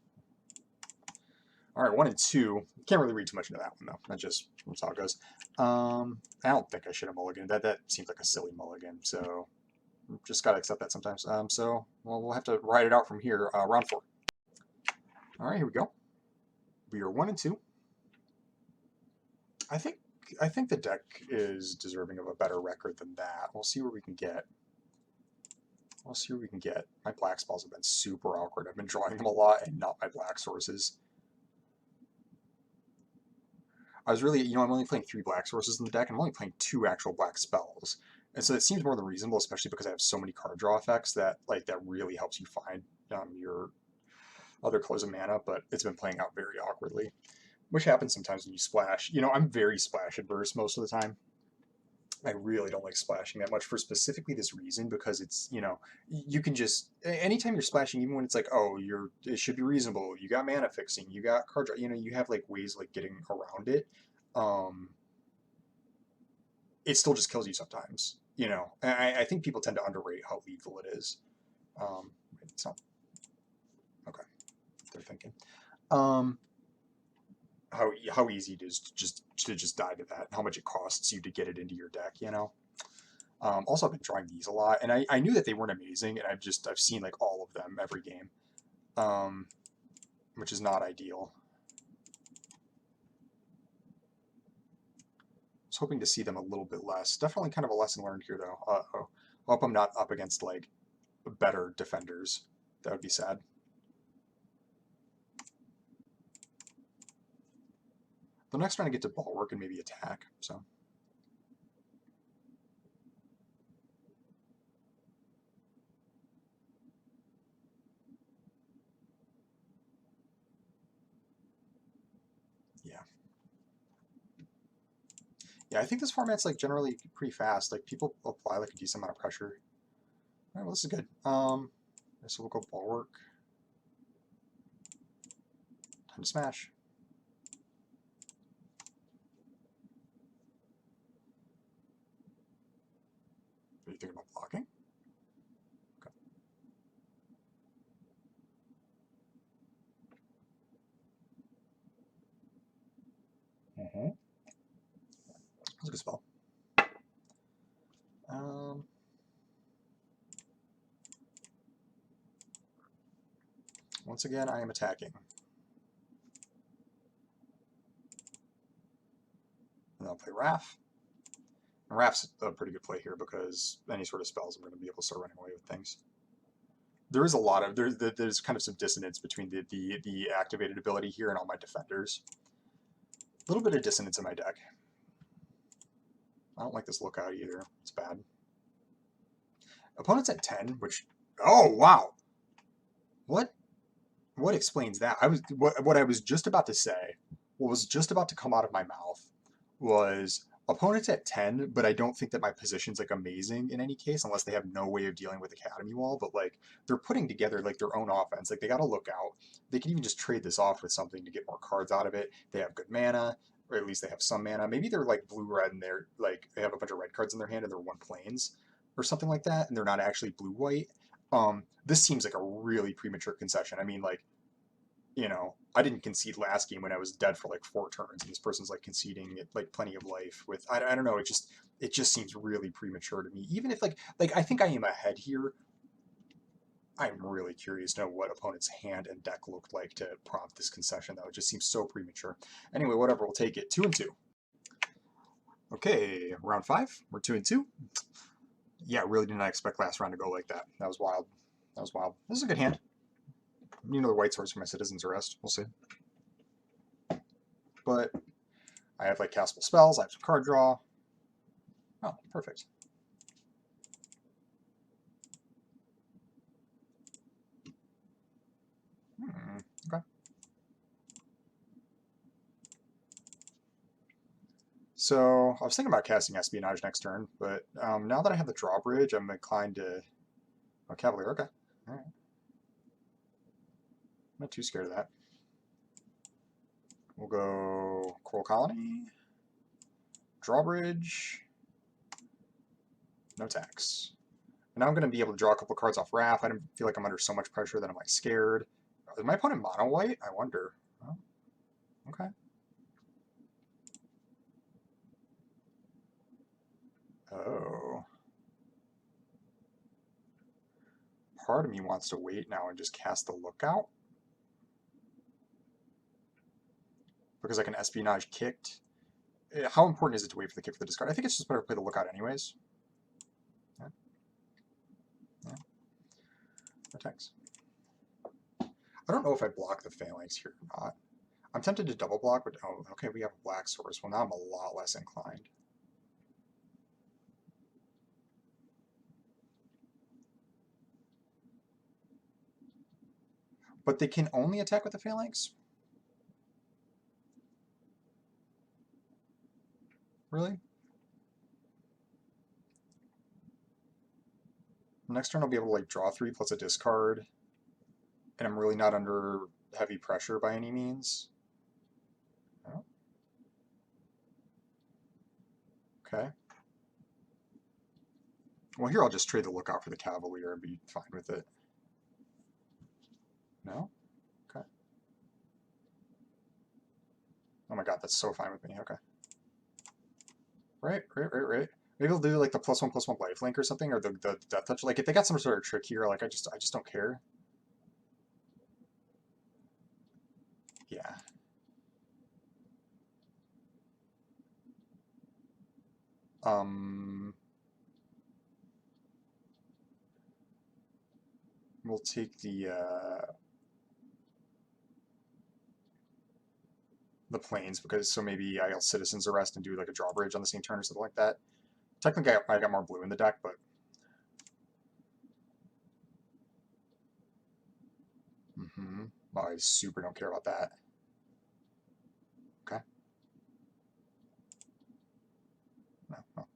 All right, 1 and 2. Can't really read too much into that one, though. That's just how it goes. I don't think I should have mulliganed. That seems like a silly mulligan, so just got to accept that sometimes. So, well, we'll have to ride it out from here. Round 4. All right, here we go. We are 1 and 2. I think the deck is deserving of a better record than that. We'll see where we can get. We'll see what we can get. My black spells have been super awkward. I've been drawing them a lot and not my black sources. I was really, I'm only playing 3 black sources in the deck, and I'm only playing 2 actual black spells. And so it seems more than reasonable, especially because I have so many card draw effects that really helps you find your other colors of mana, but it's been playing out very awkwardly, which happens sometimes when you splash. I'm very splash adverse most of the time. I really don't like splashing that much for specifically this reason, because it's, you can just, anytime you're splashing, even when it's like, oh, it should be reasonable, you got mana fixing, you got card draw, you have like ways like getting around it. It still just kills you sometimes, and I think people tend to underrate how lethal it is. It's not, okay, they're thinking. How easy it is to just die to that, how much it costs you to get it into your deck, Also, I've been drawing these a lot, and I knew that they weren't amazing, and I've seen like all of them every game, which is not ideal. I was hoping to see them a little bit less. Definitely kind of a lesson learned here, though. Uh-oh. Hope I'm not up against like better defenders. That would be sad. The next round I get to bulwark and maybe attack, so. Yeah. Yeah, I think this format's like generally pretty fast. Like people apply like a decent amount of pressure. All right, well, this is good. So we'll go bulwark. Time to smash. What do you think about blocking? Okay. That's a good spell. Once again, I am attacking. And I'll play Wrath. And Wrath's a pretty good play here because any sort of spells I'm going to be able to start running away with things. There is a lot of there's kind of some dissonance between the activated ability here and all my defenders. A little bit of dissonance in my deck. I don't like this lookout either. It's bad. Opponent's at 10, which, oh wow, what explains that? What I was just about to say, what was just about to come out of my mouth was opponents at 10, but I don't think that my position's like amazing in any case, unless they have no way of dealing with Academy Wall. But like they're putting together like their own offense. Like they got to look out. They can even just trade this off with something to get more cards out of it. They have good mana, or at least they have some mana. Maybe they're like blue-red and they're like they have a bunch of red cards in their hand and they're 1 planes or something like that, and they're not actually blue-white. This seems like a really premature concession. I mean, like, you know, I didn't concede last game when I was dead for like 4 turns, and this person's like conceding it like plenty of life with I don't know, it just seems really premature to me. Even if like I think I am ahead here. I'm really curious to know what opponent's hand and deck looked like to prompt this concession, though. It just seems so premature. Anyway, whatever, we'll take it. 2-2. Okay, round 5. We're 2-2. Yeah, really did not expect last round to go like that. That was wild. That was wild. This is a good hand. You know, the white swords for my Citizen's Arrest. We'll see. But I have like castable spells. I have some card draw. Oh, perfect. Okay. So I was thinking about casting Espionage next turn, but now that I have the drawbridge, I'm inclined to... Oh, Cavalier, okay. All right. I'm not too scared of that. We'll go Coral Colony, drawbridge, no tax. And now I'm going to be able to draw a couple cards off Wrath. I don't feel like I'm under so much pressure that I'm like scared. Is my opponent mono white? I wonder. Oh, okay. Oh. Part of me wants to wait now and just cast the Lookout. Because I can Espionage kicked. How important is it to wait for the kick for the discard? I think it's just better to play the Lookout anyways. Yeah. Yeah. Attacks. I don't know if I block the Phalanx here or not. I'm tempted to double block, but oh, okay, we have a black source. Well, now I'm a lot less inclined. But they can only attack with the Phalanx? Really? Next turn I'll be able to like draw 3 plus a discard, and I'm really not under heavy pressure by any means. Oh. Okay. Well, here I'll just trade the Lookout for the Cavalier and be fine with it. No? Okay. Oh my god, that's so fine with me. Okay. Right. Maybe I'll do like the +1/+1 lifelink or something, or the death touch. Like if they got some sort of trick here, like I just don't care. Yeah. We'll take the planes because so maybe I'll Citizen's Arrest and do like a drawbridge on the same turn or something like that. Technically, I got more blue in the deck, but well, I super don't care about that. Okay. No.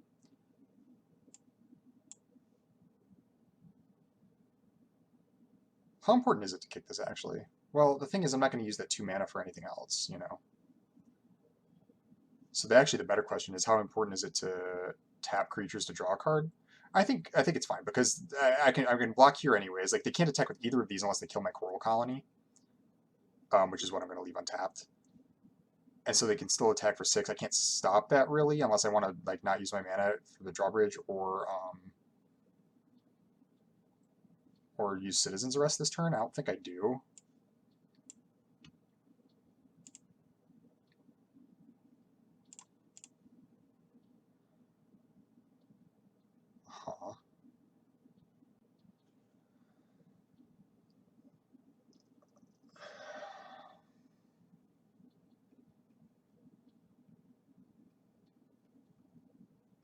How important is it to kick this actually? Well, the thing is, I'm not going to use that 2 mana for anything else, you know. So actually, the better question is how important is it to tap creatures to draw a card? I think it's fine because I can block here anyways. Like they can't attack with either of these unless they kill my Coral Colony, which is what I'm going to leave untapped. And so they can still attack for 6. I can't stop that really unless I want to like not use my mana for the drawbridge or use Citizen's Arrest this turn. I don't think I do. Huh.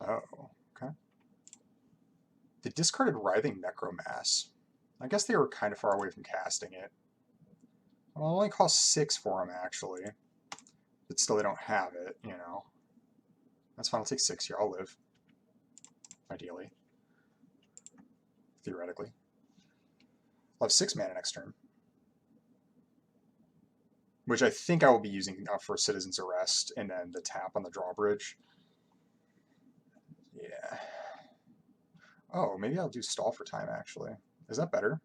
Oh, okay. They discarded Writhing Necromass. I guess they were kind of far away from casting it. Well, it only costs 6 for them, actually. But still, they don't have it, you know. That's fine, I'll take 6 here. I'll live. Ideally. Theoretically. I'll have 6 mana next turn. Which I think I will be using for Citizen's Arrest and then the tap on the drawbridge. Yeah. Oh, maybe I'll do Stall for Time, actually. Is that better?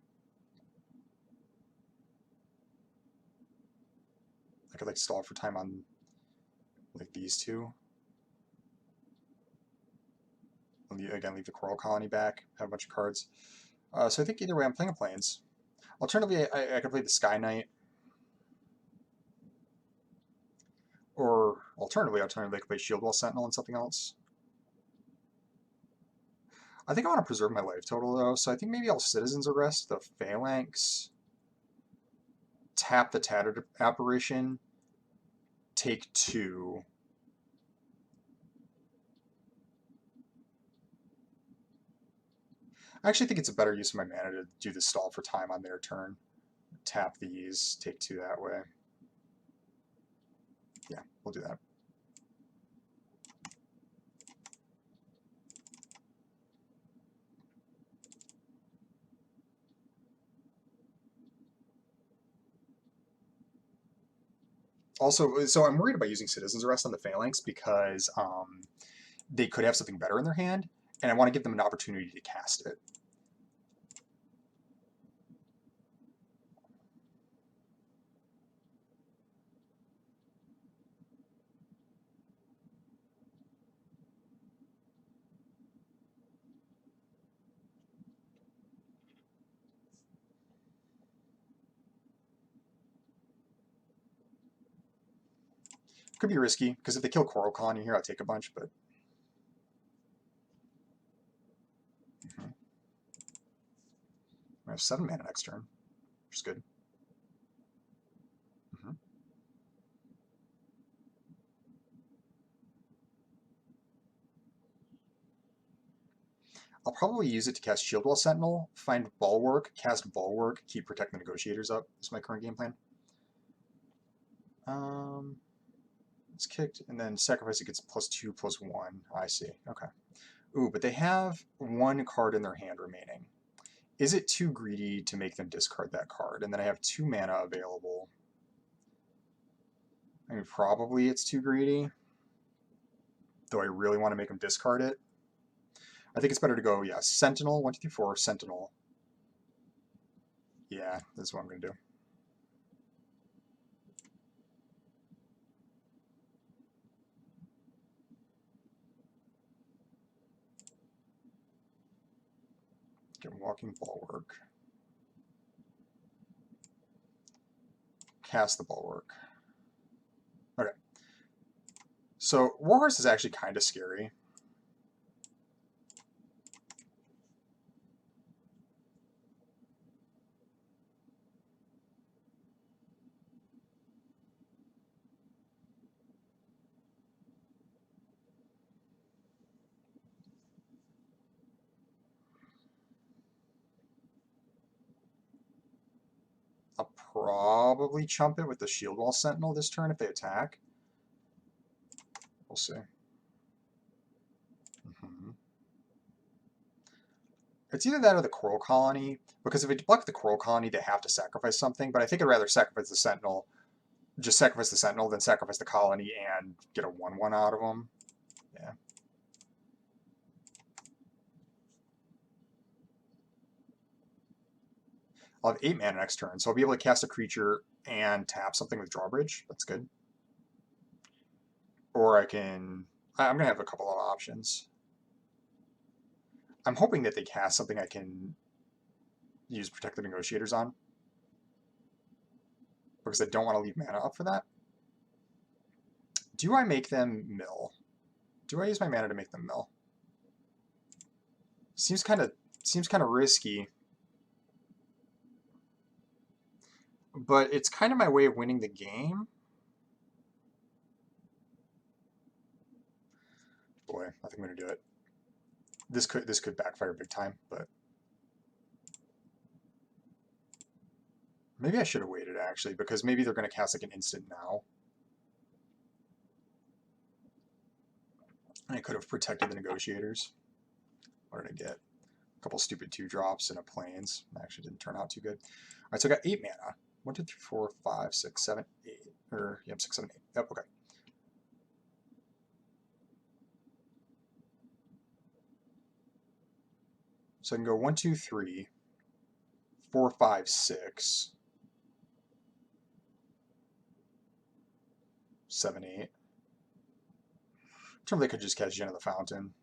could like stall for time on like these two. Again, leave the Coral Colony back, have a bunch of cards. So I think either way I'm playing a Plains. Alternatively, I could play the Sky Knight. Or alternatively, I could play Shield Wall Sentinel and something else. I think I want to preserve my life total though, so I think maybe I'll Citizen's Arrest the Phalanx, tap the Tattered Apparition, take 2. I actually think it's a better use of my mana to do the stall for time on their turn. Tap these, take 2 that way. Yeah, we'll do that. Also, so I'm worried about using Citizen's Arrest on the Phalanx because they could have something better in their hand, and I want to give them an opportunity to cast it. Could be risky, because if they kill Coral Colony here, I'll take a bunch, but... I have 7 mana next turn, which is good. I'll probably use it to cast Shield Wall Sentinel, find Bulwark, cast Bulwark, keep Protect the Negotiators up. This is my current game plan. It's kicked, and then sacrifice it gets +2/+1. I see. Okay. Ooh, but they have 1 card in their hand remaining. Is it too greedy to make them discard that card? And then I have 2 mana available. I mean, probably it's too greedy. Though I really want to make them discard it. I think it's better to go, yeah, Sentinel, 1, 2, 3, 4, Sentinel. Yeah, that's what I'm going to do. Get Walking Bulwark. Cast the Bulwark. Okay. So Warhorse is actually kind of scary. I'll probably chump it with the Shield Wall Sentinel this turn if they attack. We'll see. It's either that or the Coral Colony, because if they block the Coral Colony, they have to sacrifice something, but I think I'd rather sacrifice the Sentinel, just sacrifice the Sentinel, than sacrifice the Colony and get a 1/1 out of them. Yeah. I'll have 8 mana next turn, so I'll be able to cast a creature and tap something with Drawbridge. That's good. Or I can... I'm going to have a couple of options. I'm hoping that they cast something I can use Protect the Negotiators on, because I don't want to leave mana up for that. Do I make them mill? Do I use my mana to make them mill? Seems kind of risky. But it's kind of my way of winning the game. Boy, I think I'm gonna do it. This could backfire big time, but maybe I should have waited actually, because maybe they're gonna cast like an instant now. And I could have protected the Negotiators. What did I get? A couple stupid 2-drops and a Plains. That actually didn't turn out too good. All right, so I got 8 mana. 1, 2, 3, 4, 5, 6, 7, 8. Or, yep, 6, 7, 8. Yep, okay. So I can go 1, 2, 3, 4, 5, 6. 7, 8. Term they could just catch Gen of the Fountain.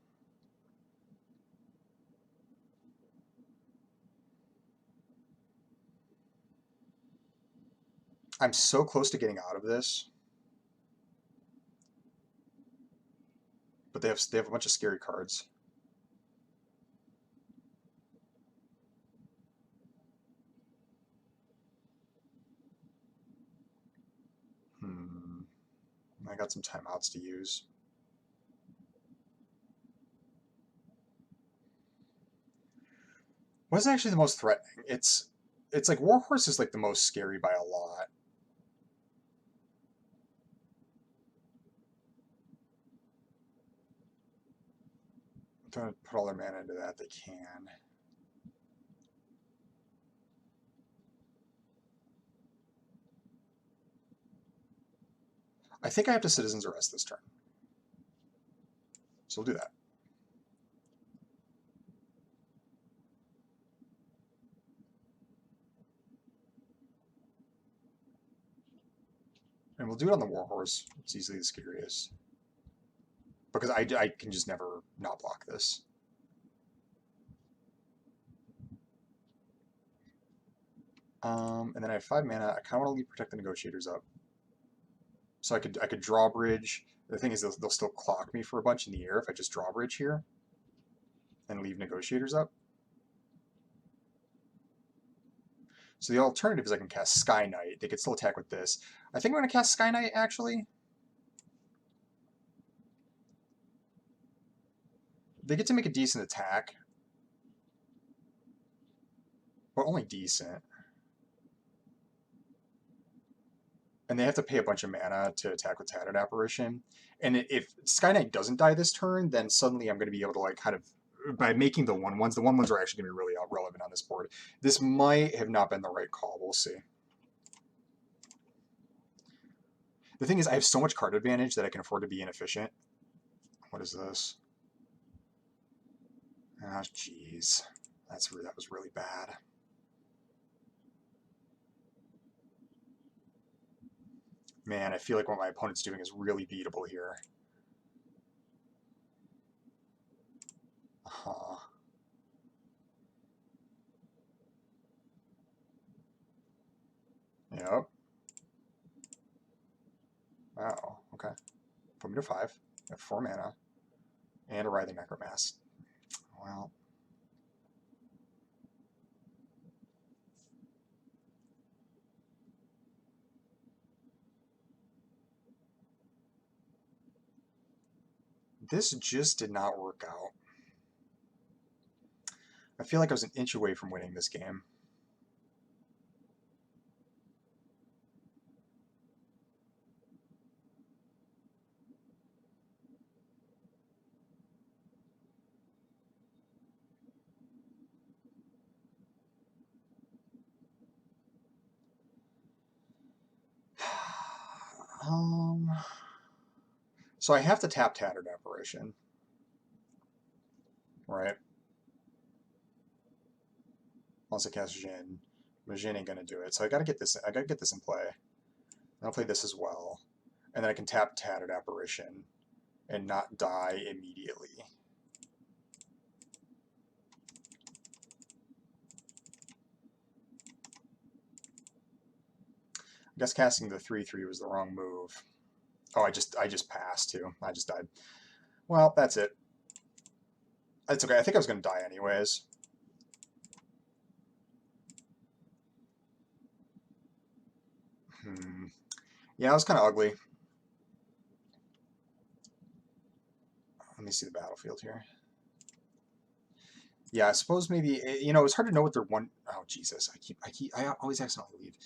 I'm so close to getting out of this. But they have a bunch of scary cards. I got some timeouts to use. What's actually the most threatening? It's like Warhorse is like the most scary by a lot. If they put all their mana into that, they can. I think I have to Citizen's Arrest this turn. So we'll do that. And we'll do it on the Warhorse. It's easily the scariest. Because I can just never not block this. And then I have 5 mana. I kind of want to leave Protect the Negotiators up. So I could Drawbridge. The thing is, they'll still clock me for a bunch in the air if I just Drawbridge here. And leave Negotiators up. So the alternative is I can cast Sky Knight. They could still attack with this. I think I'm going to cast Sky Knight, actually. They get to make a decent attack. But only decent. And they have to pay a bunch of mana to attack with Tattered Apparition. And if Sky Knight doesn't die this turn, then suddenly I'm going to be able to, like, kind of, by making the 1/1s, the 1/1s are actually going to be really relevant on this board. This might have not been the right call. We'll see. The thing is, I have so much card advantage that I can afford to be inefficient. What is this? Ah, jeez. That was really bad. Man, I feel like what my opponent's doing is really beatable here. Huh. Yep. Oh, okay. Put me to 5. I have 4 mana. And a Writhing Necromass. Well. This just did not work out. I feel like I was an inch away from winning this game. So I have to tap Tattered Apparition. Right? Once I cast Jin. But Jin ain't gonna do it. So I gotta get this in play. And I'll play this as well. And then I can tap Tattered Apparition and not die immediately. I guess casting the 3/3 was the wrong move. Oh, I just passed too. I just died. Well, that's it. It's okay. I think I was gonna die anyways. Yeah, it was kind of ugly. Let me see the battlefield here. Yeah, I suppose maybe, you know, it's hard to know what their one. Oh Jesus, I always accidentally leave.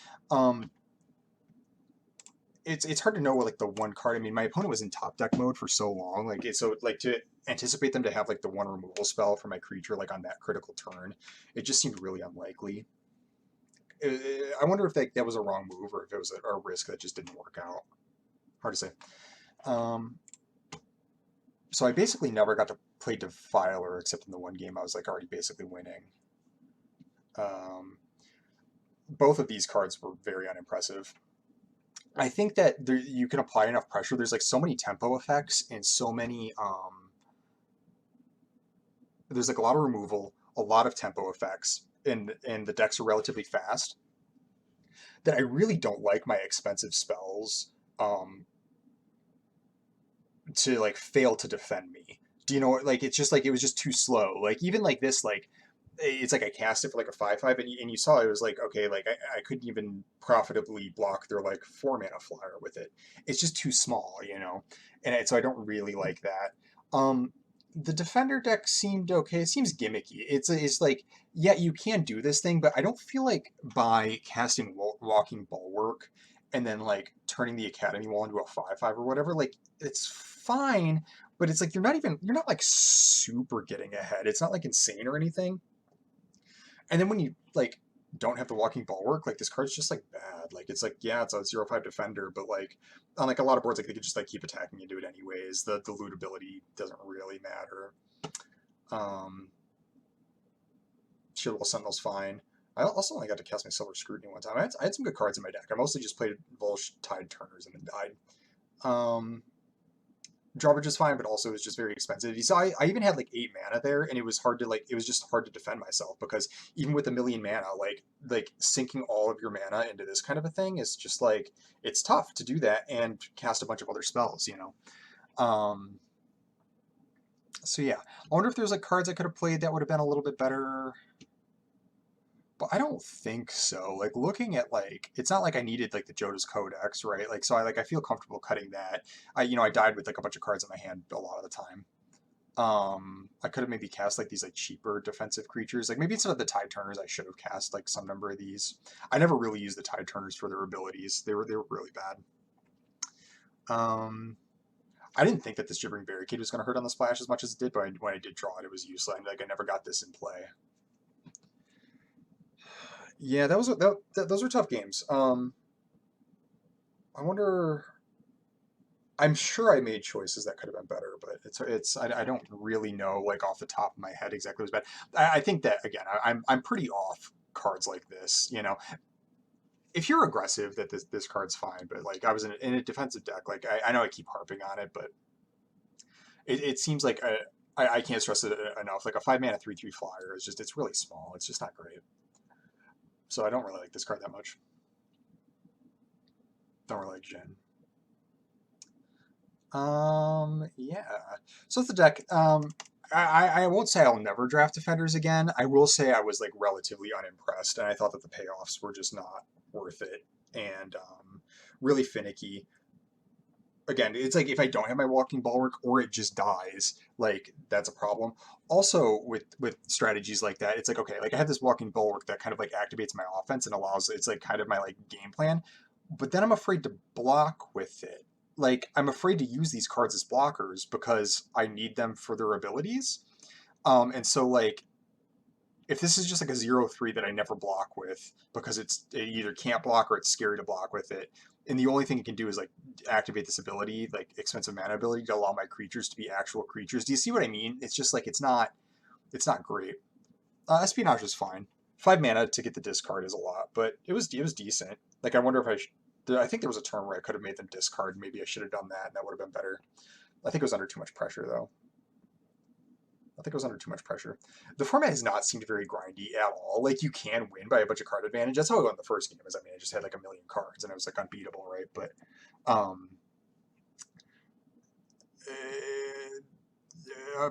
It's hard to know what, like, the one card. I mean, my opponent was in top deck mode for so long, like so like to anticipate them to have like the one removal spell for my creature like on that critical turn, it just seemed really unlikely. I wonder if that was a wrong move or if it was a risk that just didn't work out. Hard to say. So I basically never got to play Defiler except in the one game I was like already basically winning. Both of these cards were very unimpressive. I think that you can apply enough pressure. There's like so many tempo effects and so many there's like a lot of removal, a lot of tempo effects, and the decks are relatively fast that I really don't like my expensive spells um to like fail to defend me. Do you know like it's just like it was just too slow. Like even like this like it's like I cast it for like a 5/5 and you saw it was like okay like I couldn't even profitably block their like 4 mana flyer with it. It's just too small, you know. So I don't really like that. The defender deck seemed okay. It seems gimmicky. It's like yeah, you can do this thing, but I don't feel like by casting walking bulwark and then like turning the academy wall into a 5/5 or whatever, like it's fine, but it's like you're not like super getting ahead. It's not like insane or anything. And then when you like don't have the walking bulwark, like this card's just like bad. Like it's like yeah, it's a 0/5 defender, but like on like a lot of boards, like they could just like keep attacking and do it anyways. The loot ability doesn't really matter. Um, Shieldable Sentinel's fine. I also only got to cast my Silver Scrutiny one time. I had some good cards in my deck. I mostly just played Volsh Tide Turners and then died. Um, Drawbridge is fine, but also it's just very expensive. So I even had like 8 mana there, and it was hard to like it was just hard to defend myself because even with a million mana, like sinking all of your mana into this kind of a thing is just like it's tough to do that and cast a bunch of other spells, you know. Um, so yeah, I wonder if there's like cards I could have played that would have been a little bit better. But I don't think so. Like looking at like it's not like I needed like the Joda's Codex, right? Like so I feel comfortable cutting that. I died with like a bunch of cards in my hand a lot of the time. I could have maybe cast like these like cheaper defensive creatures. Like maybe instead of the Tide Turners, I should have cast like some number of these. I never really used the Tide Turners for their abilities. They were really bad. Um, I didn't think that this Gibbering Barricade was going to hurt on the splash as much as it did, but when I did draw it, it was useless. Like I never got this in play. Yeah, those were tough games. I wonder. I'm sure I made choices that could have been better, but I don't really know like off the top of my head exactly what was bad. I think that again, I'm pretty off cards like this. You know, if you're aggressive, that this card's fine. But like I was in a defensive deck. Like I know I keep harping on it, but it seems like I can't stress it enough. Like a 5 mana 3/3 flyer is just it's really small. It's just not great. So I don't really like this card that much. Don't really like Jin. Yeah. So it's the deck. I won't say I'll never draft defenders again. I will say I was like relatively unimpressed, and I thought that the payoffs were just not worth it and really finicky. Again, it's like if I don't have my walking bulwark or it just dies, like that's a problem. Also, with strategies like that, it's like okay, like I have this walking bulwark that kind of like activates my offense and allows it's like kind of my like game plan, but then I'm afraid to block with it. Like I'm afraid to use these cards as blockers because I need them for their abilities. And so like if this is just like a 0/3 that I never block with because it either can't block or it's scary to block with it, and the only thing it can do is like activate this ability, like expensive mana ability to allow my creatures to be actual creatures. Do you see what I mean? It's just like it's not great. Espionage is fine. 5 mana to get the discard is a lot, but it was decent. Like I wonder if I think there was a turn where I could have made them discard. Maybe I should have done that, and that would have been better. I think it was under too much pressure though. I think it was under too much pressure. The format has not seemed very grindy at all. Like you can win by a bunch of card advantage. That's how I won the first game. Is I mean I just had like a million cards and I was like unbeatable, right? But um,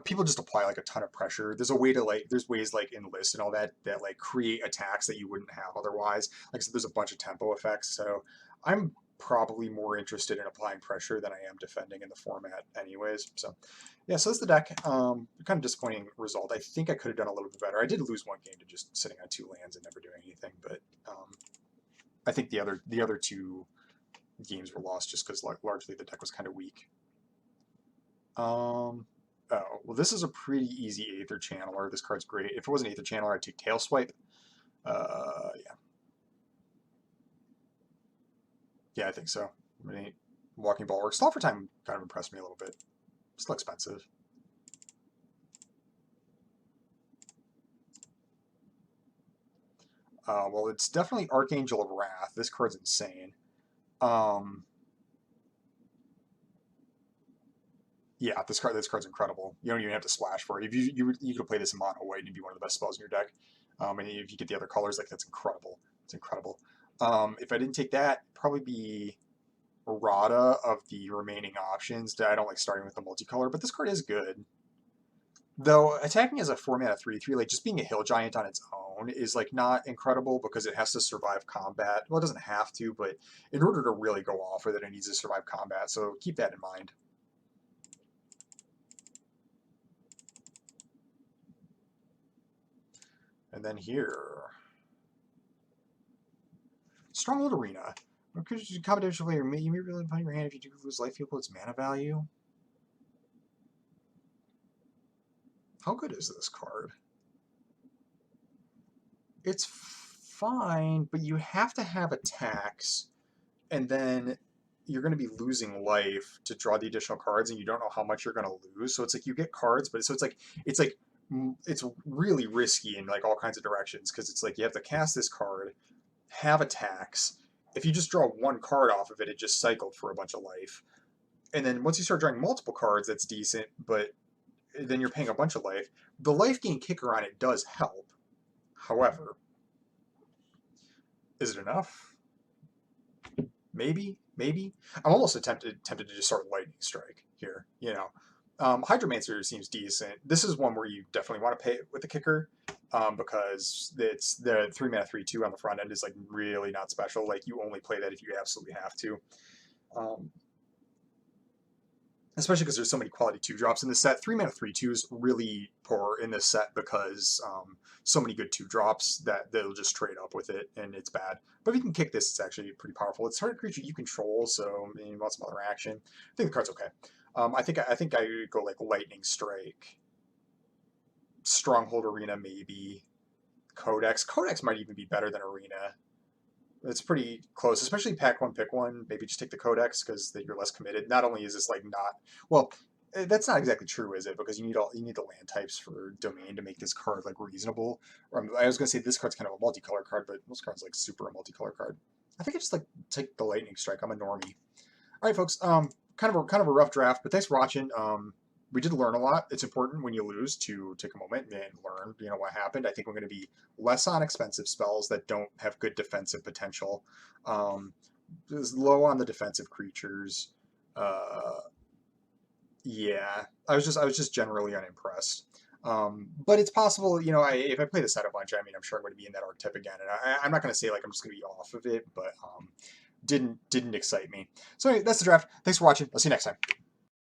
people just apply like a ton of pressure. There's a way to like there's ways like enlist and all that like create attacks that you wouldn't have otherwise. Like I said, there's a bunch of tempo effects. So I'm probably more interested in applying pressure than I am defending in the format anyways. So yeah, so that's the deck. Kind of disappointing result. I think I could have done a little bit better. I did lose one game to just sitting on 2 lands and never doing anything, but I think the other two games were lost just because largely the deck was kind of weak. Oh, well, this is a pretty easy Aether Channeler. This card's great. If it wasn't Aether Channeler, I'd take Tail Swipe. Yeah. Yeah, I think so. I mean, Walking Bulwark. Stall for Time kind of impressed me a little bit. Still expensive. Well, it's definitely Archangel of Wrath. This card's insane. Um, yeah, this card's incredible. You don't even have to splash for it. If you could play this in mono white and it'd be one of the best spells in your deck. And if you get the other colors, like that's incredible. It's incredible. If I didn't take that, probably be Rada of the remaining options. I don't like starting with the multicolor, but this card is good. Though attacking as a 4-mana 3/3, like just being a hill giant on its own is like not incredible because it has to survive combat. Well, it doesn't have to, but in order to really go off with it, it needs to survive combat. So keep that in mind. And then here, Stronghold Arena. Competition player, you may really find your hand if you do lose life equal its mana value. How good is this card? It's fine, but you have to have attacks, and then you're going to be losing life to draw the additional cards, and you don't know how much you're going to lose. So it's like you get cards, but it's really risky in like all kinds of directions because it's like you have to cast this card, have attacks. If you just draw one card off of it, it just cycled for a bunch of life. And then once you start drawing multiple cards, that's decent, but then you're paying a bunch of life. The life gain kicker on it does help. However, is it enough? Maybe. I'm almost tempted to just start Lightning Strike here. Hydromancer seems decent. This is one where you definitely want to pay it with the kicker because it's the 3-mana 3/2 on the front end is like really not special. Like you only play that if you absolutely have to. Especially because there's so many quality 2-drops in this set. 3-mana 3/2 is really poor in this set because so many good 2-drops that they'll just trade up with it, and it's bad. But if you can kick this, it's actually pretty powerful. It's a target creature you control, so you want some other action. I think the card's okay. I think I would go like Lightning Strike, Stronghold Arena maybe, Codex. Codex might even be better than Arena. It's pretty close, especially pack one, pick one. Maybe just take the Codex because you're less committed. Not only is this like not well, that's not exactly true, is it? Because you need the land types for Domain to make this card like reasonable. I was gonna say this card's kind of a multicolor card, but most cards like super a multicolor card. I think I just like take the Lightning Strike. I'm a normie. All right, folks. Kind of a rough draft, but thanks for watching. We did learn a lot. It's important when you lose to take a moment and learn, what happened. I think we're going to be less on expensive spells that don't have good defensive potential. Low on the defensive creatures. Yeah, I was just generally unimpressed. But it's possible, if I play the set a bunch, I'm sure I'm going to be in that archetype again. And I'm not going to say like I'm just going to be off of it, but didn't excite me. So anyway, that's the draft. Thanks for watching. I'll see you next time.